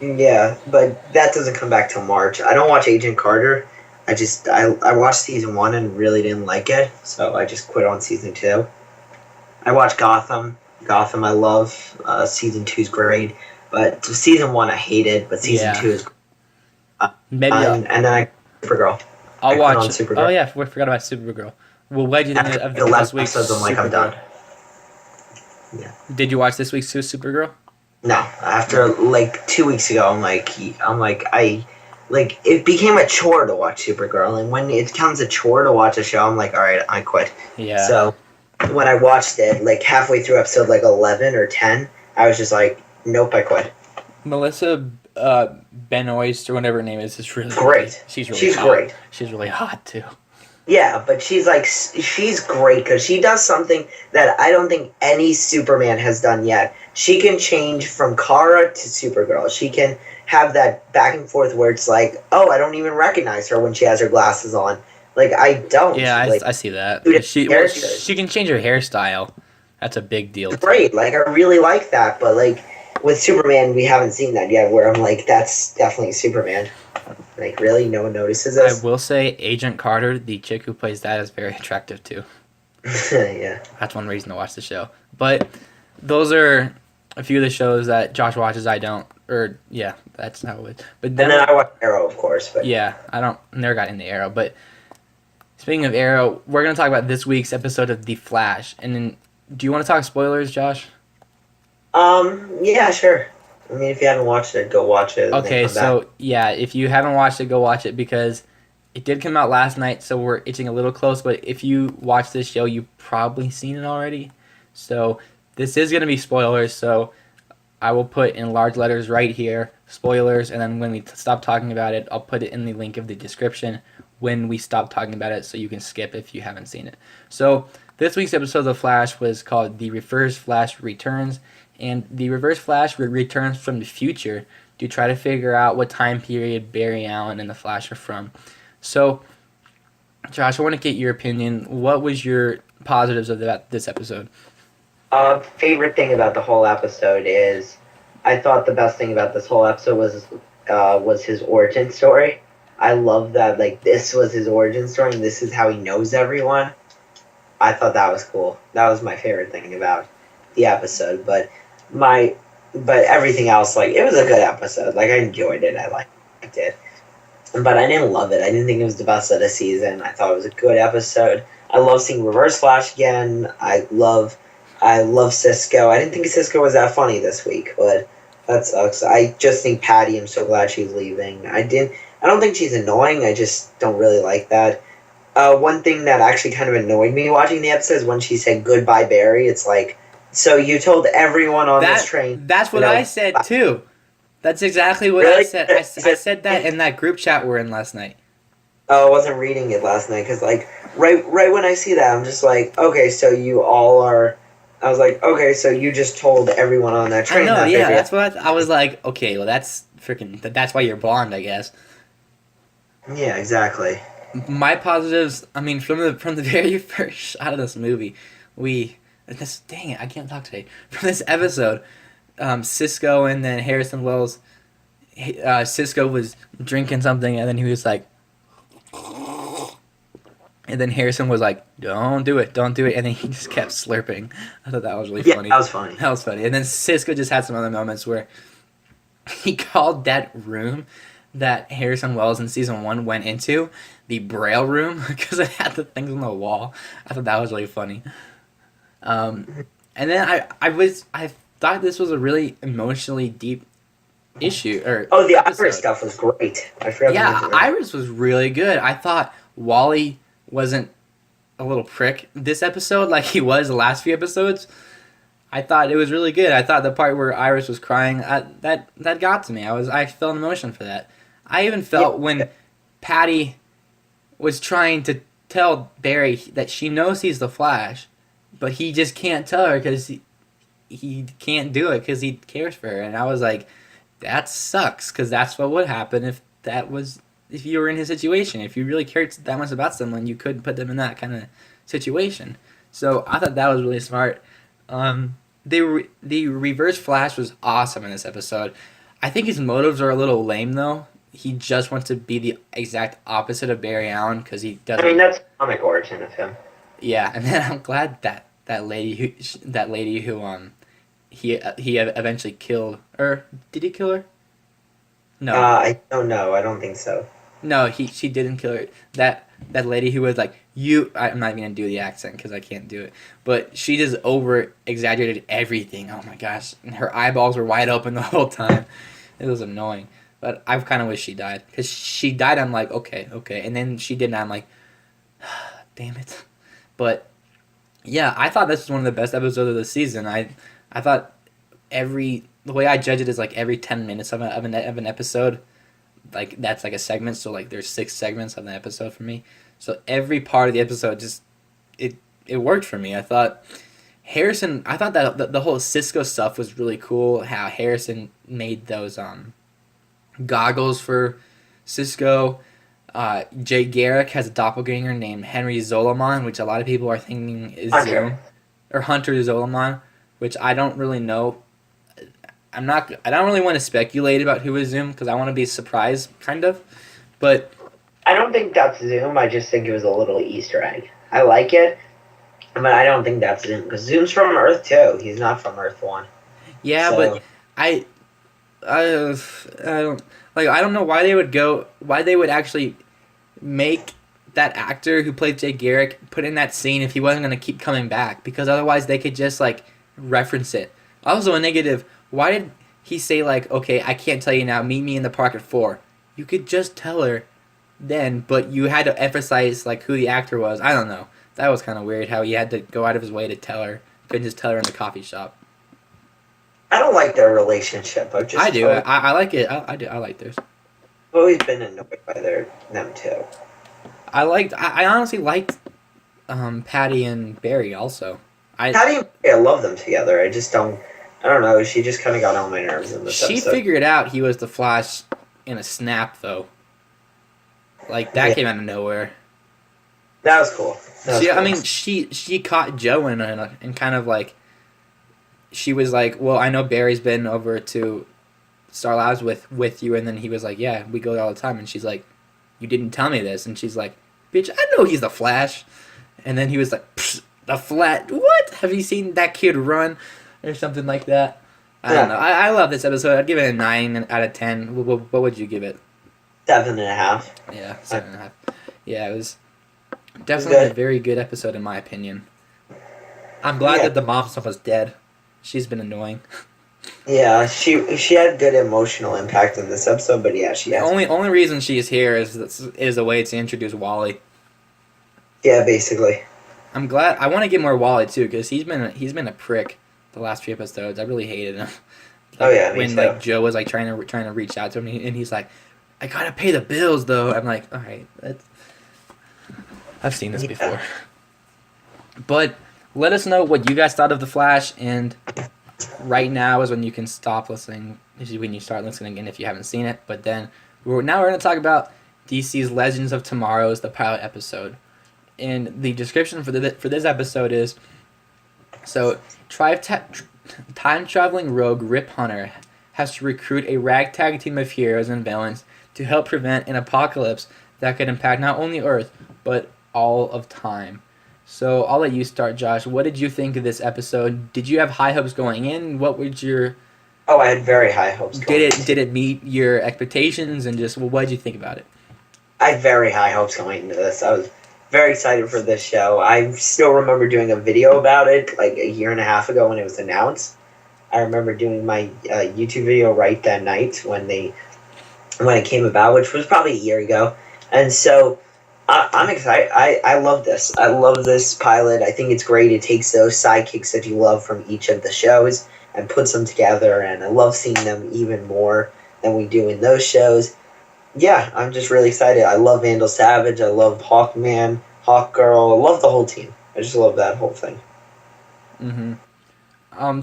Yeah, but that doesn't come back till March. I don't watch Agent Carter. I watched season 1 and really didn't like it, so I just quit on season 2. I watched Gotham. Gotham I love. Season 2's great. But season 1 I hated, but season 2 is great. Maybe and then Supergirl. I'll I put watch on it. Supergirl. Oh, yeah, we forgot about Supergirl. Well, what did you think After of the this last week's episodes, I'm like, I'm Supergirl? done. Yeah. Did you watch this week's Supergirl? No, after like 2 weeks ago, it became a chore to watch Supergirl, and when it becomes a chore to watch a show, I'm like, all right, I quit. Yeah. So when I watched it, like halfway through episode like 11 or 10, I was just like, nope, I quit. Melissa Benoist, or whatever her name is really Great. She's She's hot. great. She's really hot too. Yeah, but she's great because she does something that I don't think any Superman has done yet. She can change from Kara to Supergirl. She can have that back and forth where it's like, oh, I don't even recognize her when she has her glasses on. Like, I don't. Yeah, like, I see that. dude, She can change her hairstyle. That's a big deal. Great. Like, I really like that, but like with Superman, we haven't seen that yet. Where I'm like, that's definitely Superman. Like, really, no one notices this. I will say, Agent Carter, the chick who plays that, is very attractive too. Yeah. That's one reason to watch the show. But those are a few of the shows that Josh watches. I don't. Or yeah, that's how it is. But And then I watch Arrow, of course. But yeah, I don't. Never got into Arrow. But speaking of Arrow, we're gonna talk about this week's episode of The Flash. And then, do you want to talk spoilers, Josh? Yeah, sure. I mean, if you haven't watched it, go watch it. And Okay, then come back. so yeah, if you haven't watched it, go watch it because it did come out last night, so we're itching a little close. But if you watch this show, you've probably seen it already. So this is gonna be spoilers. So I will put in large letters right here, spoilers, and then when we stop talking about it, I'll put it in the link of the description when we stop talking about it, so you can skip if you haven't seen it. So this week's episode of The Flash was called The Reverse Flash Returns. And the Reverse Flash returns from the future to try to figure out what time period Barry Allen and the Flash are from. So, Josh, I want to get your opinion. What was your positives of this episode? Favorite thing about the whole episode is, I thought the best thing about this whole episode was his origin story. I love that, like, this was his origin story and this is how he knows everyone. I thought that was cool. That was my favorite thing about the episode, but everything else, like, it was a good episode. Like, I enjoyed it. I liked it. But I didn't love it. I didn't think it was the best of the season. I thought it was a good episode. I love seeing Reverse Flash again. I love Cisco. I didn't think Cisco was that funny this week, but that sucks. I just think Patty, I'm so glad she's leaving. I don't think she's annoying. I just don't really like that. One thing that actually kind of annoyed me watching the episode is when she said goodbye, Barry. It's like, so you told everyone on this train. That's what I said too. That's exactly what Really? I said. I said that in that group chat we're in last night. Oh, I wasn't reading it last night because, like, right when I see that, I'm just like, okay, so you all are. I was like, okay, so you just told everyone on that train. I know, that yeah. baby. That's what I was like. Okay, well, that's freaking. That's why you're blonde, I guess. Yeah, exactly. My positives. I mean, from the very first shot of this movie, dang it, I can't talk today. From this episode, Cisco and then Harrison Wells. Cisco was drinking something, and then he was like, and then Harrison was like, don't do it, and then he just kept slurping. I thought that was really funny. Yeah, that was funny. That was funny. And then Cisco just had some other moments where he called that room that Harrison Wells in season 1 went into the Braille room because it had the things on the wall. I thought that was really funny. And then thought this was a really emotionally deep issue or Oh, the episode. Iris stuff was great. I forgot to Yeah, mention that. Iris was really good. I thought Wally wasn't a little prick this episode like he was the last few episodes. I thought it was really good. I thought the part where Iris was crying, that got to me. I felt an emotion for that. I even felt when Patty was trying to tell Barry that she knows he's the Flash, but he just can't tell her because he can't do it because he cares for her. And I was like, that sucks because that's what would happen if you were in his situation. If you really cared that much about someone, you could put them in that kind of situation. So I thought that was really smart. The Reverse Flash was awesome in this episode. I think his motives are a little lame though. He just wants to be the exact opposite of Barry Allen because he doesn't. I mean, that's the comic origin of him. Yeah, and then I'm glad that lady who he eventually killed, or did he kill her? No. I don't know. I don't think so. No, she didn't kill her. That lady who was like, you. I'm not even gonna do the accent because I can't do it. But she just over exaggerated everything. Oh my gosh, and her eyeballs were wide open the whole time. It was annoying. But I kind of wish she died because she died. I'm like, okay, and then she didn't. I'm like, damn it. But yeah, I thought this was one of the best episodes of the season. I thought the way I judge it is like every 10 minutes of an episode. Like that's like a segment, so like there's 6 segments of an episode for me. So every part of the episode just it worked for me. I thought that the whole Cisco stuff was really cool. How Harrison made those goggles for Cisco. Jay Garrick has a doppelganger named Henry Zolomon, which a lot of people are thinking is Zoom, or Hunter Zolomon, which I don't really know. I don't really want to speculate about who is Zoom because I want to be surprised, kind of. But I don't think that's Zoom. I just think it was a little Easter egg. I like it, but I don't think that's Zoom because Zoom's from Earth 2. He's not from Earth 1. yeah, So- but I don't know why they would actually make that actor who played Jay Garrick put in that scene if he wasn't going to keep coming back, because otherwise they could just like reference it. Also a negative, why did he say like, okay, I can't tell you now, meet me in the park at 4? You could just tell her then, but you had to emphasize like who the actor was. I don't know. That was kind of weird how he had to go out of his way to tell her. Couldn't just tell her in the coffee shop. I don't like their relationship. I do. I like it. I do. I like theirs. I've always been annoyed by them too. I honestly liked Patty and Barry also. Patty and Barry, I love them together. I don't know. She just kind of got on my nerves in this She episode. figured out he was the Flash in a snap though. Like that came out of nowhere. That was cool. I mean, she caught Joe in and kind of like, she was like, well, I know Barry's been over to Star Labs with you, and then he was like, yeah, we go there all the time, and she's like, you didn't tell me this, and she's like, bitch, I know he's the Flash, and then he was like, the Flash, what? Have you seen that kid run, or something like that? I don't know. I love this episode. I'd give it a 9 out of 10. What would you give it? 7.5. Yeah, 7.5. Yeah, it was definitely a very good episode in my opinion. I'm glad that the mom stuff was dead. She's been annoying. Yeah, she had good emotional impact in this episode, but yeah, she has. Only reason she's here is a way to introduce Wally. Yeah, basically. I'm glad. I want to get more Wally too, because he's been a prick the last few episodes. I really hated him. Oh yeah, me when too. like Joe was like trying to reach out to him, and he's like, I gotta pay the bills though. I'm like, all right, I've seen this before. But let us know what you guys thought of The Flash, and right now is when you can stop listening. This is when you start listening again if you haven't seen it. But then we're going to talk about DC's Legends of Tomorrow, is the pilot episode. And the description for this episode is, so time-traveling rogue Rip Hunter has to recruit a ragtag team of heroes and villains to help prevent an apocalypse that could impact not only Earth, but all of time. So I'll let you start, Josh. What did you think of this episode? Did you have high hopes going in? What would your... Oh, I had very high hopes. Did it meet your expectations, and just what did you think about it? I had very high hopes going into this. I was very excited for this show. I still remember doing a video about it like a year and a half ago when it was announced. I remember doing my YouTube video right that night when it came about, which was probably a year ago. And so I'm excited. I love this. I love this pilot. I think it's great. It takes those sidekicks that you love from each of the shows and puts them together. And I love seeing them even more than we do in those shows. Yeah, I'm just really excited. I love Vandal Savage. I love Hawkman, Hawkgirl. I love the whole team. I just love that whole thing. To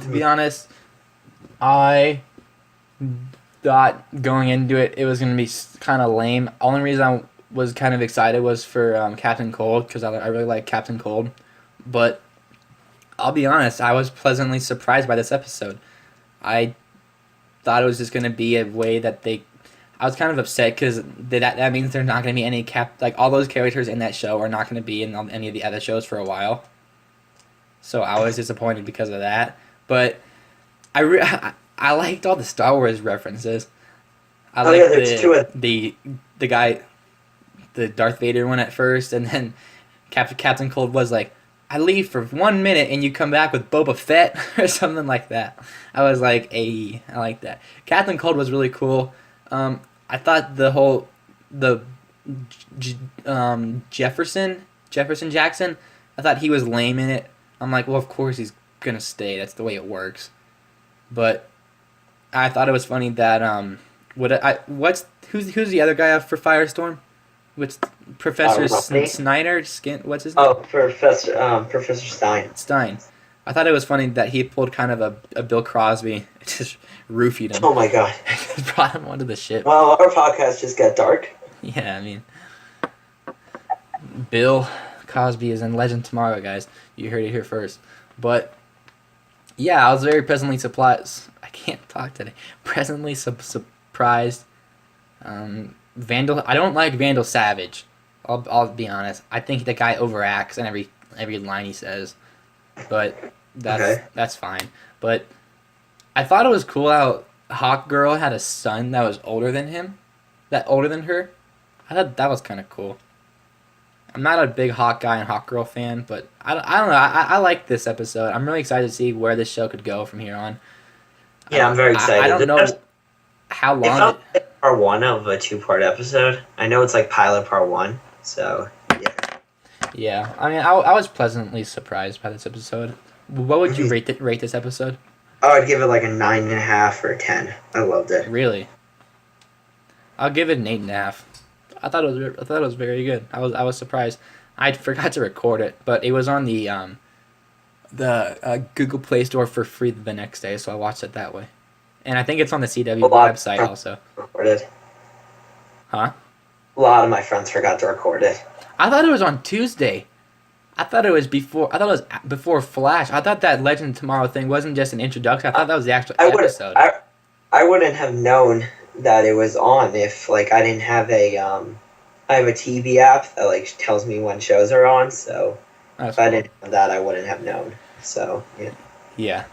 be honest, I thought going into it, it was going to be kind of lame. Only reason I was kind of excited was for Captain Cold, because I really like Captain Cold. But I'll be honest, I was pleasantly surprised by this episode. I thought it was just going to be a way that they... I was kind of upset because that means there's not going to be any all those characters in that show are not going to be in any of the other shows for a while. So I was disappointed because of that. But I liked all the Star Wars references. I liked the guy, the Darth Vader one at first, and then Captain Cold was like, I leave for 1 minute and you come back with Boba Fett or something like that. I was like, hey, I like that. Captain Cold was really cool. I thought Jefferson Jackson, I thought he was lame in it. I'm like, well, of course he's gonna stay. That's the way it works. But I thought it was funny that who's the other guy for Firestorm? What's Professor Snyder? What's his name? Oh, Professor Stein. Stein. I thought it was funny that he pulled kind of a Bill Crosby, just roofied him. Oh my god. Brought him onto the ship. Well, our podcast just got dark. Yeah, I mean, Bill Cosby is in Legend Tomorrow, guys. You heard it here first. But yeah, I was very pleasantly surprised. I can't talk today. Pleasantly surprised. Vandal. I don't like Vandal Savage. I'll be honest. I think the guy overacts in every line he says. But that's fine. But I thought it was cool how Hawkgirl had a son that was older than her. I thought that was kind of cool. I'm not a big Hawkeye and Hawkgirl fan, but I don't know. I like this episode. I'm really excited to see where this show could go from here on. Yeah, I'm very excited. I don't know how long. It felt like part one of a 2-part episode. I know it's like pilot part 1, so yeah. Yeah, I mean, I was pleasantly surprised by this episode. What would you rate this episode? I would give it like a 9.5 or a 10. I loved it. Really? I'll give it an 8.5. I thought it was very good. I was surprised. I forgot to record it, but it was on the Google Play Store for free the next day, so I watched it that way. And I think it's on the CW website also. Recorded. Huh? A lot of my friends forgot to record it. I thought it was on Tuesday. I thought it was before Flash. I thought that Legend Tomorrow thing wasn't just an introduction. I thought that was the actual episode. I wouldn't have known that it was on if I didn't have I have a TV app that tells me when shows are on. So if I didn't have that, I wouldn't have known. So yeah. Yeah.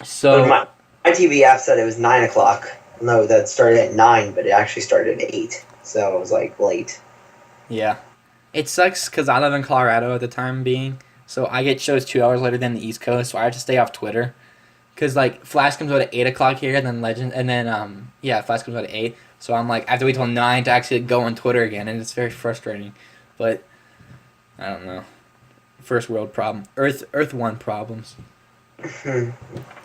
So my TV app said it was 9 o'clock. No, that started at 9, but it actually started at 8. So it was late. Yeah. It sucks because I live in Colorado at the time being, so I get shows 2 hours later than the East Coast, so I have to stay off Twitter. Because, Flash comes out at 8 o'clock here, and then Legend, and then, Flash comes out at 8, so I'm I have to wait till 9 to actually go on Twitter again, and it's very frustrating. But, I don't know. First world problem. Earth 1 problems.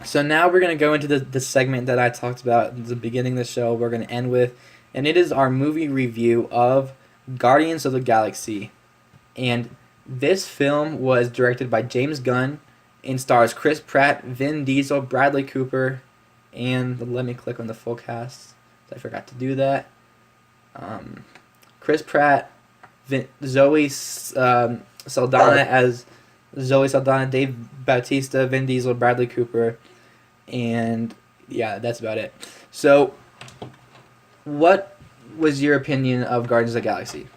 So now we're going to go into the segment that I talked about at the beginning of the show, we're going to end with, and it is our movie review of Guardians of the Galaxy. And this film was directed by James Gunn and stars Chris Pratt, Vin Diesel, Bradley Cooper, and let me click on the full cast. I forgot to do that. Chris Pratt, Zoe Saldana as Zoe Saldana, Dave Bautista, Vin Diesel, Bradley Cooper, and yeah, that's about it. So, what was your opinion of Guardians of the Galaxy?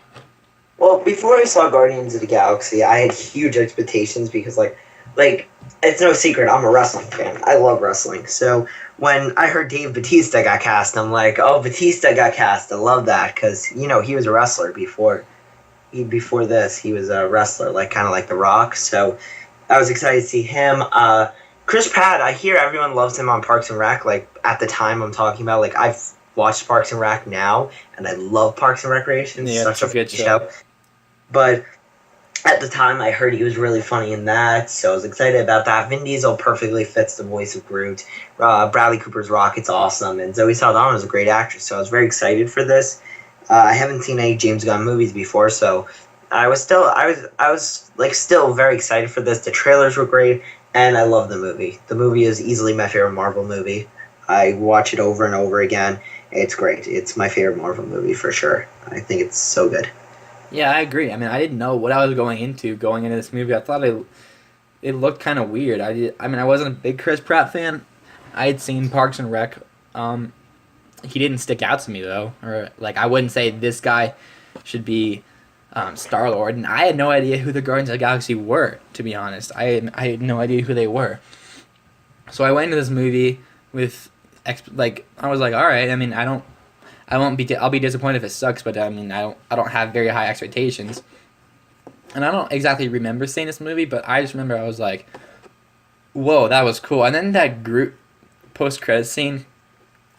Well, before I saw Guardians of the Galaxy, I had huge expectations because, it's no secret, I'm a wrestling fan. I love wrestling. So when I heard Dave Bautista got cast, I'm like, oh, Bautista got cast. I love that because, he was a wrestler before this. He was a wrestler, kind of like The Rock. So I was excited to see him. Chris Pratt, I hear everyone loves him on Parks and Rec. Like at the time I'm talking about, like I've watched Parks and Rec now, and I love Parks and Recreation. It's Yeah, such it's a good funny show. But at the time, I heard he was really funny in that, so I was excited about that. Vin Diesel perfectly fits the voice of Groot. Bradley Cooper's Rocket's awesome, and Zoe Saldana is a great actress. So I was very excited for this. I haven't seen any James Gunn movies before, so I was like still very excited for this. The trailers were great, and I love the movie. The movie is easily my favorite Marvel movie. I watch it over and over again. It's great. It's my favorite Marvel movie for sure. I think it's so good. Yeah, I agree. I mean, I didn't know what I was going into this movie. I thought it looked kind of weird. I mean, I wasn't a big Chris Pratt fan. I had seen Parks and Rec. He didn't stick out to me though, or like I wouldn't say this guy should be Star Lord. And I had no idea who the Guardians of the Galaxy were. To be honest, I had no idea who they were. So I went into this movie with I was like, all right. I mean, I'll be disappointed if it sucks, but I mean, I don't have very high expectations. And I don't exactly remember seeing this movie, but I just remember I was like, whoa, that was cool. And then that Groot post-credits scene,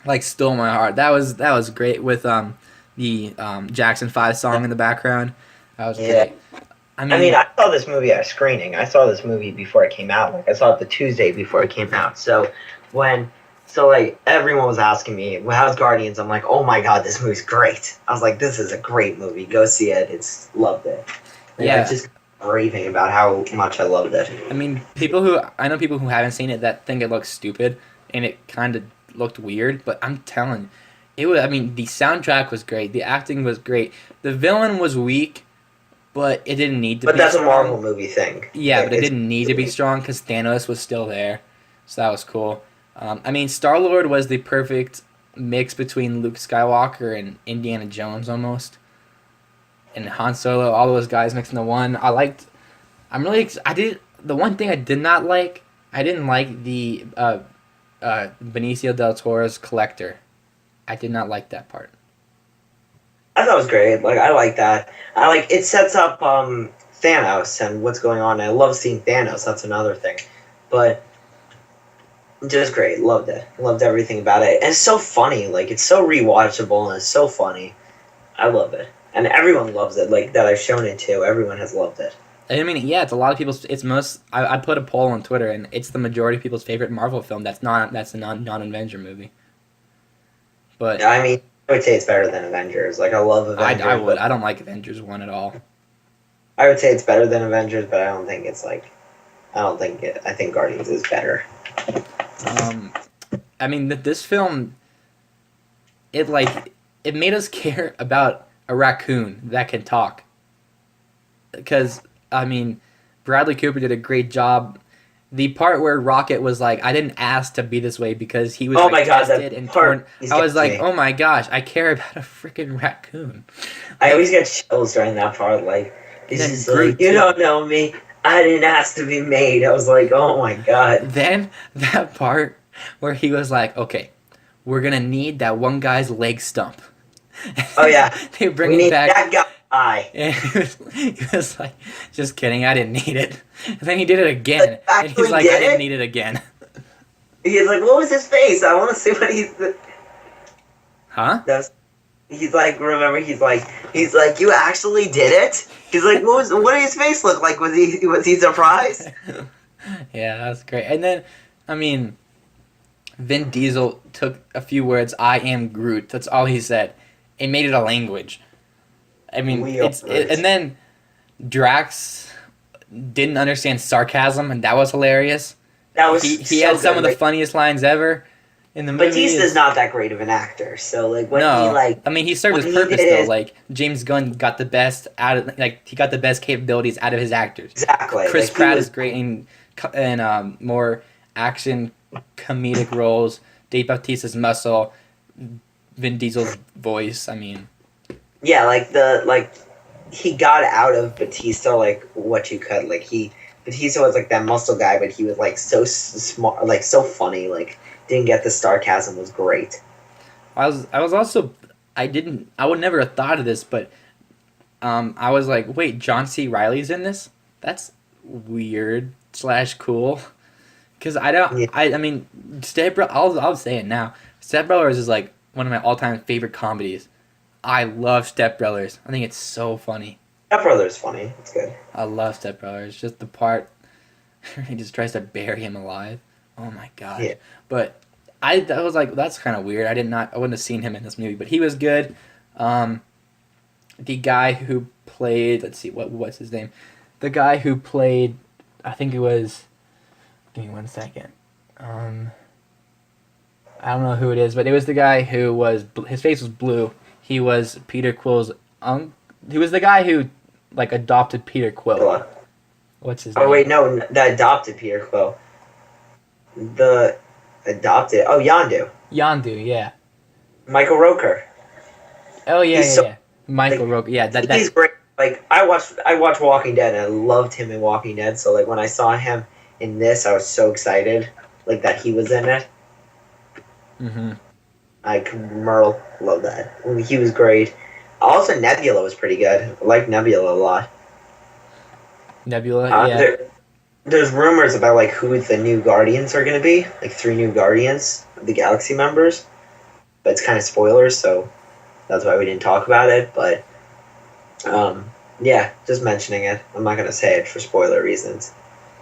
like, stole my heart. That was great with the Jackson 5 song in the background. That was great. I mean, I saw this movie at a screening. I saw this movie before it came out. Like, I saw it the Tuesday before it came out. So like everyone was asking me, well, how's Guardians? I'm like, oh my god, this movie's great. I was like, this is a great movie. Go see it. Loved it. And Yeah. I just raving about how much I loved it. I mean, I know people who haven't seen it that think it looks stupid, and it kind of looked weird. But I'm telling, it was. I mean, the soundtrack was great. The acting was great. The villain was weak, but it didn't need to. But be that's strong. a Marvel movie thing. Yeah, but it didn't need to be strong because Thanos was still there, so that was cool. I mean, Star-Lord was the perfect mix between Luke Skywalker and Indiana Jones almost. And Han Solo, all those guys mixed into one. The one thing I did not like, I didn't like the Benicio del Toro's Collector. I did not like that part. I thought it was great. Like, I like that. It sets up Thanos and what's going on. I love seeing Thanos. That's another thing. But just great. Loved it. Loved everything about it. And it's so funny. Like, it's so rewatchable and it's so funny. I love it. And everyone loves it. Like, that I've shown it to. Everyone has loved it. I mean, yeah, it's a lot of people's. It's most. I put a poll on Twitter, and it's the majority of people's favorite Marvel film. That's a non-Avenger movie. But I mean, I would say it's better than Avengers. Like, I love Avengers. I would. I don't like Avengers 1 at all. I would say it's better than Avengers, but I don't think it's like. I think Guardians is better. I mean, this film, it made us care about a raccoon that can talk. Because, I mean, Bradley Cooper did a great job. The part where Rocket was like, I didn't ask to be this way because he was tested and torn. I was like, oh my gosh, I care about a freaking raccoon. I always get chills during that part. Like, he's just like, you don't know me. I didn't ask to be made. I was like, oh my god. Then that part where he was like, okay, we're going to need that one guy's leg stump. Oh yeah. They bring it back. That guy. And he was like, just kidding, I didn't need it. And then he did it again. And he's like, I didn't need it again. He's like, what was his face? I want to see what he's... Huh? He's like, remember, he's like, you actually did it? He's like, what did his face look like? Was he surprised? Yeah, that's great. And then, I mean, Vin Diesel took a few words, I am Groot. That's all he said. And made it a language. I mean, and then Drax didn't understand sarcasm, and that was hilarious. That was he had some of the funniest lines ever in the movie. Batista's not that great of an actor, so like when I mean, he served his purpose though. Like James Gunn got the best he got the best capabilities out of his actors. Exactly. Chris Pratt is great in more action comedic roles. Dave Bautista's muscle, Vin Diesel's voice. I mean. Yeah, he got out of Batista like what you could. Batista was like that muscle guy, but he was like so smart, like so funny. Like didn't get the sarcasm, was great. I would never have thought of this, but I was like, wait, John C. Reilly's in this? That's weird / cool, Because I don't. Yeah. I mean, Step Bro. I'll say it now. Step Brothers is like one of my all-time favorite comedies. I love Step Brothers. I think it's so funny. That brother's funny. It's good. I love Step Brothers. Just the part where he just tries to bury him alive. Oh my gosh. Yeah. But I was like, that's kind of weird. I wouldn't have seen him in this movie, but he was good. The guy who played, let's see, what's his name? The guy who played, I think it was. Give me 1 second. I don't know who it is, but it was the guy who was, his face was blue. He was Peter Quill's he was the guy who like adopted Peter Quill. Hello. What's his name? Oh wait, no, the adopted Peter Quill. The adopted. Oh, Yondu. Yondu, yeah. Michael Roker. Oh yeah, He's yeah, so- yeah. Michael Roque. Yeah, He's great. Like I watched Walking Dead, and I loved him in Walking Dead. So like when I saw him in this, I was so excited, like that he was in it. Mhm. Merle loved that. He was great. Also, Nebula was pretty good. I like Nebula a lot. Nebula, yeah. There's rumors about like who the new Guardians are going to be, like 3 new Guardians of the Galaxy members. But it's kind of spoilers, so that's why we didn't talk about it. But yeah, just mentioning it. I'm not going to say it for spoiler reasons.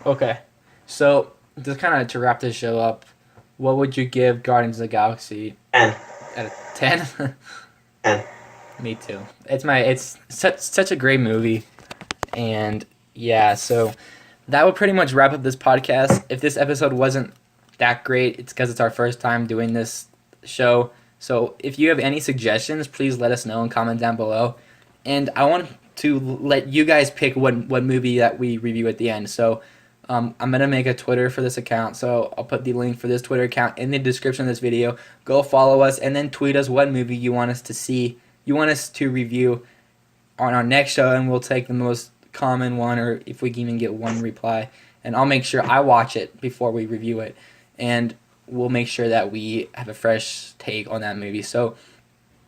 Okay. So, just kind of to wrap this show up, what would you give Guardians of the Galaxy? 10. At a 10? 10. Me too. It's such a great movie. And yeah, so that would pretty much wrap up this podcast. If this episode wasn't that great, it's because it's our first time doing this show. So if you have any suggestions, please let us know and comment down below. And I want to let you guys pick what movie that we review at the end. So I'm going to make a Twitter for this account. So I'll put the link for this Twitter account in the description of this video. Go follow us and then tweet us what movie you want us to see. You want us to review on our next show, and we'll take the most common one, or if we can even get one reply. And I'll make sure I watch it before we review it. And we'll make sure that we have a fresh take on that movie. So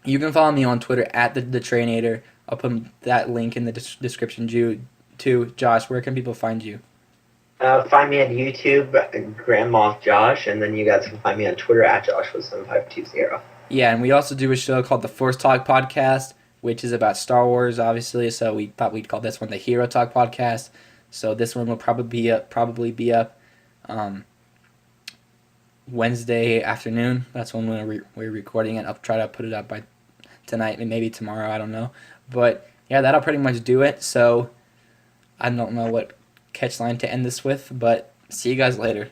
you can follow me on Twitter at the Traynator. I'll put that link in the description too. Josh, where can people find you? Find me on YouTube, Grandma Josh, and then you guys can find me on Twitter at Joshua7520. Yeah, and we also do a show called the Force Talk Podcast, which is about Star Wars, obviously. So we thought we'd call this one the Hero Talk Podcast. So this one will probably be up Wednesday afternoon. That's when we're recording it. I'll try to put it up by tonight, maybe tomorrow. I don't know, but yeah, that'll pretty much do it. So I don't know what catchline to end this with, but see you guys later.